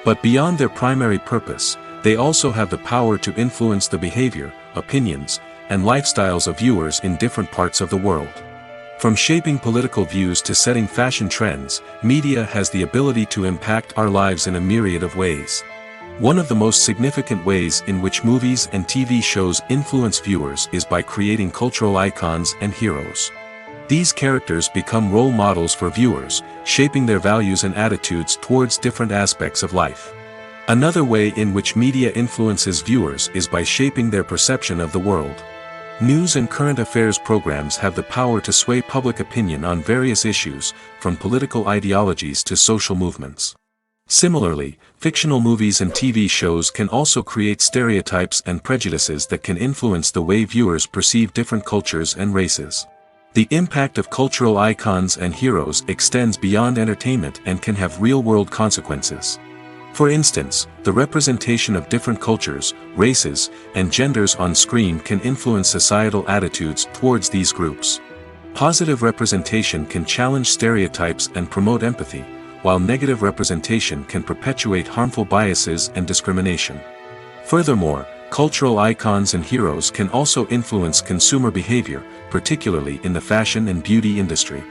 But beyond their primary purpose, they also have the power to influence the behavior, opinions, and lifestyles of viewers in different parts of the world. From shaping political views to setting fashion trends, media has the ability to impact our lives in a myriad of ways. One of the most significant ways in which movies and TV shows influence viewers is by creating cultural icons and heroes. These characters become role models for viewers, shaping their values and attitudes towards different aspects of life. Another way in which media influences viewers is by shaping their perception of the world. News and current affairs programs have the power to sway public opinion on various issues, from political ideologies to social movements. Similarly, fictional movies and TV shows can also create stereotypes and prejudices that can influence the way viewers perceive different cultures and races. The impact of cultural icons and heroes extends beyond entertainment and can have real-world consequences. For instance, the representation of different cultures, races, and genders on screen can influence societal attitudes towards these groups. Positive representation can challenge stereotypes and promote empathy, while negative representation can perpetuate harmful biases and discrimination. Furthermore, cultural icons and heroes can also influence consumer behavior, particularly in the fashion and beauty industry.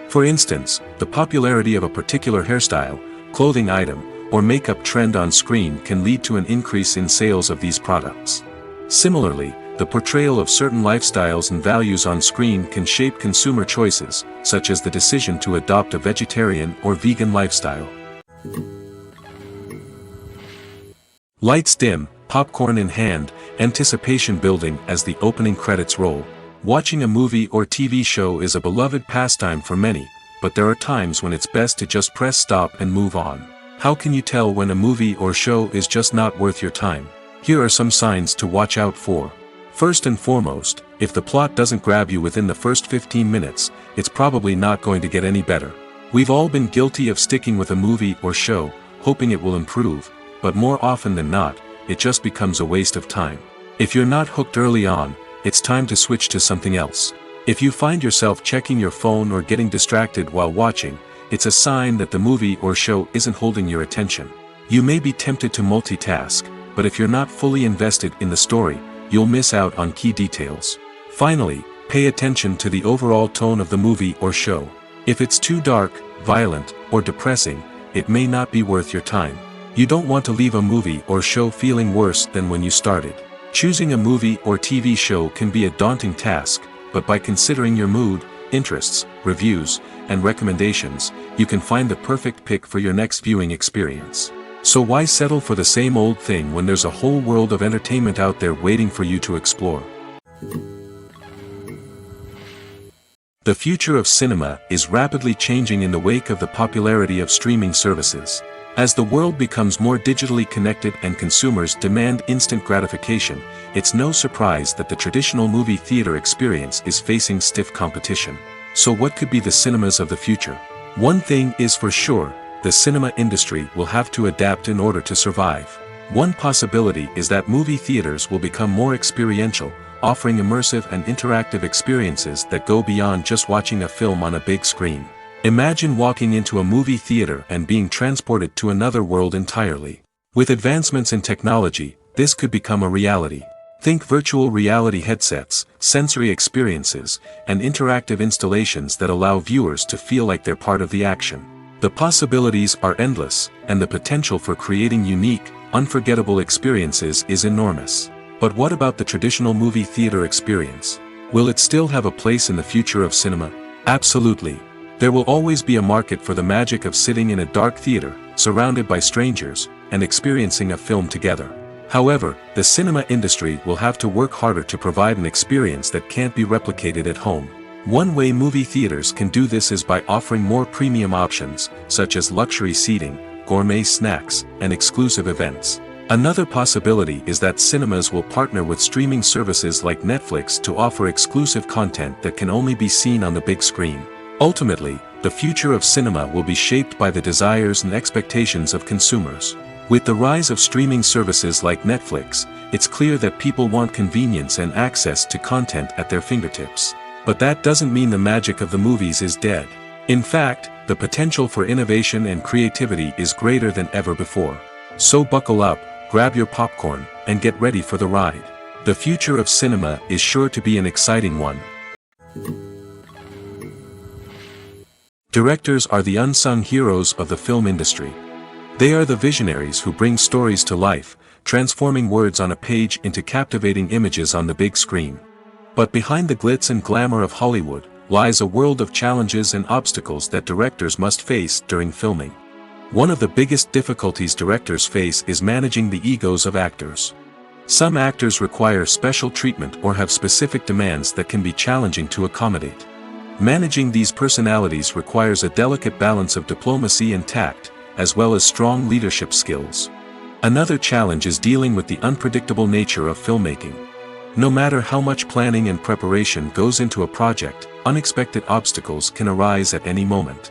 For instance, the popularity of a particular hairstyle, clothing item, or makeup trend on screen can lead to an increase in sales of these products. Similarly, the portrayal of certain lifestyles and values on screen can shape consumer choices, such as the decision to adopt a vegetarian or vegan lifestyle. Lights dim, popcorn in hand, anticipation building as the opening credits roll. Watching a movie or TV show is a beloved pastime for many, but there are times when it's best to just press stop and move on. How can you tell when a movie or show is just not worth your time? Here are some signs to watch out for. First and foremost, if the plot doesn't grab you within the first 15 minutes, it's probably not going to get any better. We've all been guilty of sticking with a movie or show, hoping it will improve, but more often than not, it just becomes a waste of time. If you're not hooked early on, it's time to switch to something else. If you find yourself checking your phone or getting distracted while watching, it's a sign that the movie or show isn't holding your attention. You may be tempted to multitask, but if you're not fully invested in the story, you'll miss out on key details. Finally, pay attention to the overall tone of the movie or show. If it's too dark, violent, or depressing, it may not be worth your time. You don't want to leave a movie or show feeling worse than when you started. Choosing a movie or TV show can be a daunting task, but by considering your mood, interests, reviews, and recommendations, you can find the perfect pick for your next viewing experience. So why settle for the same old thing when there's a whole world of entertainment out there waiting for you to explore? The future of cinema is rapidly changing in the wake of the popularity of streaming services. As the world becomes more digitally connected and consumers demand instant gratification, it's no surprise that the traditional movie theater experience is facing stiff competition. So what could be the cinemas of the future? One thing is for sure, the cinema industry will have to adapt in order to survive. One possibility is that movie theaters will become more experiential, offering immersive and interactive experiences that go beyond just watching a film on a big screen. Imagine walking into a movie theater and being transported to another world entirely. With advancements in technology, this could become a reality. Think virtual reality headsets, sensory experiences, and interactive installations that allow viewers to feel like they're part of the action. The possibilities are endless, and the potential for creating unique, unforgettable experiences is enormous. But what about the traditional movie theater experience? Will it still have a place in the future of cinema? Absolutely. There will always be a market for the magic of sitting in a dark theater, surrounded by strangers, and experiencing a film together. However, the cinema industry will have to work harder to provide an experience that can't be replicated at home. One way movie theaters can do this is by offering more premium options, such as luxury seating, gourmet snacks, and exclusive events. Another possibility is that cinemas will partner with streaming services like Netflix to offer exclusive content that can only be seen on the big screen. Ultimately, the future of cinema will be shaped by the desires and expectations of consumers. With the rise of streaming services like Netflix, it's clear that people want convenience and access to content at their fingertips. But that doesn't mean the magic of the movies is dead. In fact, the potential for innovation and creativity is greater than ever before. So buckle up, grab your popcorn, and get ready for the ride. The future of cinema is sure to be an exciting one. Directors are the unsung heroes of the film industry. They are the visionaries who bring stories to life, transforming words on a page into captivating images on the big screen. But behind the glitz and glamour of Hollywood, lies a world of challenges and obstacles that directors must face during filming. One of the biggest difficulties directors face is managing the egos of actors. Some actors require special treatment or have specific demands that can be challenging to accommodate. Managing these personalities requires a delicate balance of diplomacy and tact, as well as strong leadership skills. Another challenge is dealing with the unpredictable nature of filmmaking. No matter how much planning and preparation goes into a project, unexpected obstacles can arise at any moment.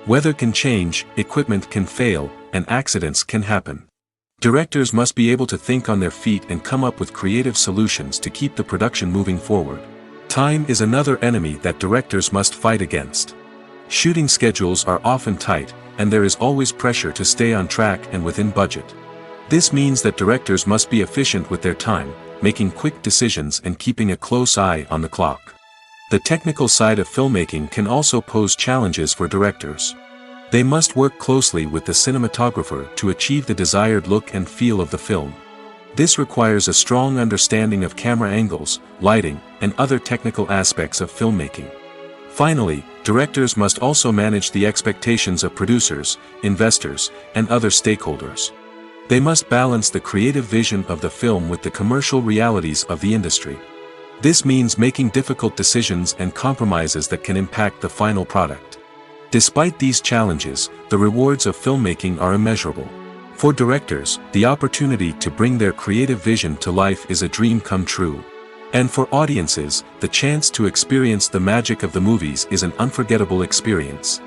Weather can change, equipment can fail, and accidents can happen. Directors must be able to think on their feet and come up with creative solutions to keep the production moving forward. Time is another enemy that directors must fight against. Shooting schedules are often tight, and there is always pressure to stay on track and within budget. This means that directors must be efficient with their time, making quick decisions and keeping a close eye on the clock. The technical side of filmmaking can also pose challenges for directors. They must work closely with the cinematographer to achieve the desired look and feel of the film. This requires a strong understanding of camera angles, lighting, and other technical aspects of filmmaking. Finally, directors must also manage the expectations of producers, investors, and other stakeholders. They must balance the creative vision of the film with the commercial realities of the industry. This means making difficult decisions and compromises that can impact the final product. Despite these challenges, the rewards of filmmaking are immeasurable. For directors, the opportunity to bring their creative vision to life is a dream come true. And for audiences, the chance to experience the magic of the movies is an unforgettable experience.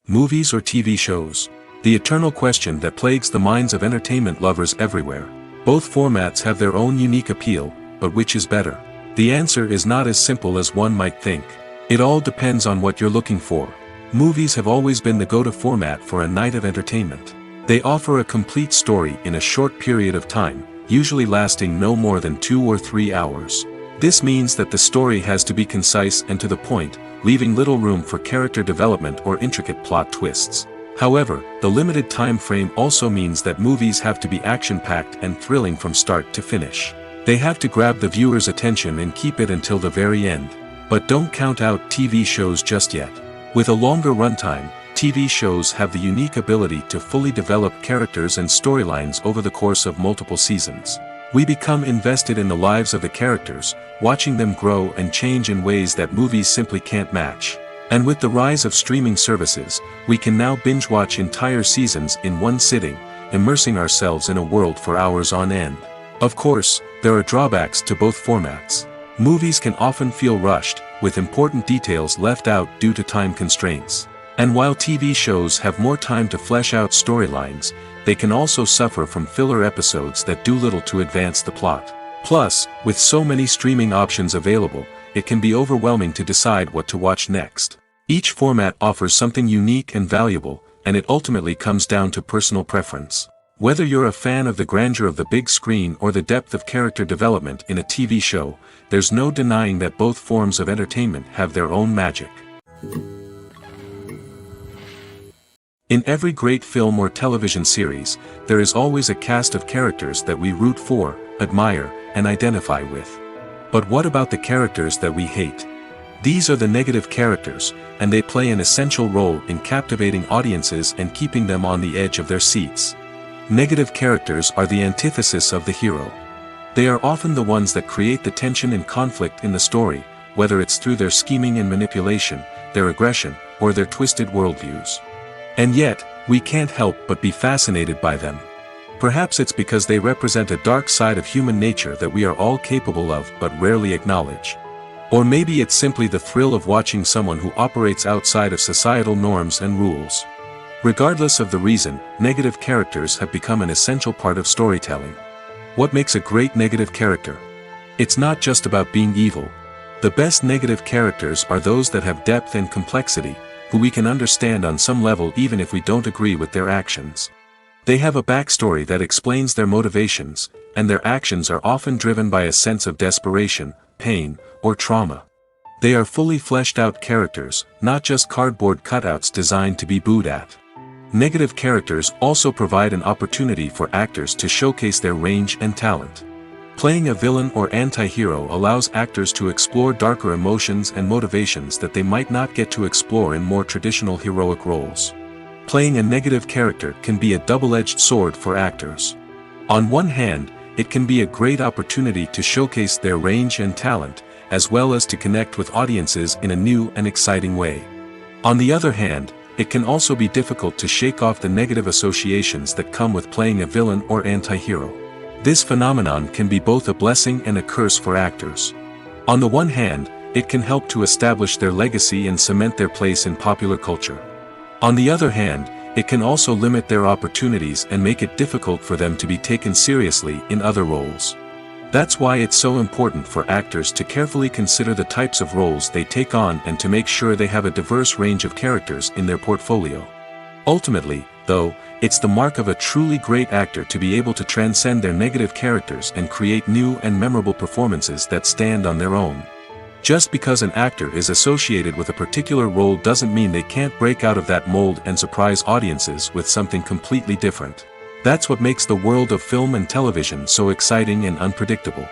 Movies or TV shows? The eternal question that plagues the minds of entertainment lovers everywhere. Both formats have their own unique appeal, but which is better? The answer is not as simple as one might think. It all depends on what you're looking for. Movies have always been the go-to format for a night of entertainment. They offer a complete story in a short period of time, usually lasting no more than 2 or 3 hours. This means that the story has to be concise and to the point, leaving little room for character development or intricate plot twists. However, the limited time frame also means that movies have to be action-packed and thrilling from start to finish. They have to grab the viewer's attention and keep it until the very end. But don't count out TV shows just yet. With a longer runtime, TV shows have the unique ability to fully develop characters and storylines over the course of multiple seasons. We become invested in the lives of the characters, watching them grow and change in ways that movies simply can't match. And with the rise of streaming services, we can now binge-watch entire seasons in one sitting, immersing ourselves in a world for hours on end. Of course, there are drawbacks to both formats. Movies can often feel rushed, with important details left out due to time constraints. And while TV shows have more time to flesh out storylines, they can also suffer from filler episodes that do little to advance the plot. Plus, with so many streaming options available, it can be overwhelming to decide what to watch next. Each format offers something unique and valuable, and it ultimately comes down to personal preference. Whether you're a fan of the grandeur of the big screen or the depth of character development in a TV show, there's no denying that both forms of entertainment have their own magic. In every great film or television series, there is always a cast of characters that we root for, admire, and identify with. But what about the characters that we hate? These are the negative characters, and they play an essential role in captivating audiences and keeping them on the edge of their seats. Negative characters are the antithesis of the hero. They are often the ones that create the tension and conflict in the story, whether it's through their scheming and manipulation, their aggression, or their twisted worldviews. And yet, we can't help but be fascinated by them. Perhaps it's because they represent a dark side of human nature that we are all capable of but rarely acknowledge. Or maybe it's simply the thrill of watching someone who operates outside of societal norms and rules. Regardless of the reason, negative characters have become an essential part of storytelling. What makes a great negative character? It's not just about being evil. The best negative characters are those that have depth and complexity, who we can understand on some level even if we don't agree with their actions. They have a backstory that explains their motivations, and their actions are often driven by a sense of desperation, pain, or trauma. They are fully fleshed out characters, not just cardboard cutouts designed to be booed at. Negative characters also provide an opportunity for actors to showcase their range and talent. Playing a villain or anti-hero allows actors to explore darker emotions and motivations that they might not get to explore in more traditional heroic roles. Playing a negative character can be a double-edged sword for actors. On one hand, it can be a great opportunity to showcase their range and talent, as well as to connect with audiences in a new and exciting way. On the other hand, it can also be difficult to shake off the negative associations that come with playing a villain or anti-hero. This phenomenon can be both a blessing and a curse for actors. On the one hand, it can help to establish their legacy and cement their place in popular culture. On the other hand, it can also limit their opportunities and make it difficult for them to be taken seriously in other roles. That's why it's so important for actors to carefully consider the types of roles they take on and to make sure they have a diverse range of characters in their portfolio. Ultimately, though, it's the mark of a truly great actor to be able to transcend their negative characters and create new and memorable performances that stand on their own. Just because an actor is associated with a particular role doesn't mean they can't break out of that mold and surprise audiences with something completely different. That's what makes the world of film and television so exciting and unpredictable.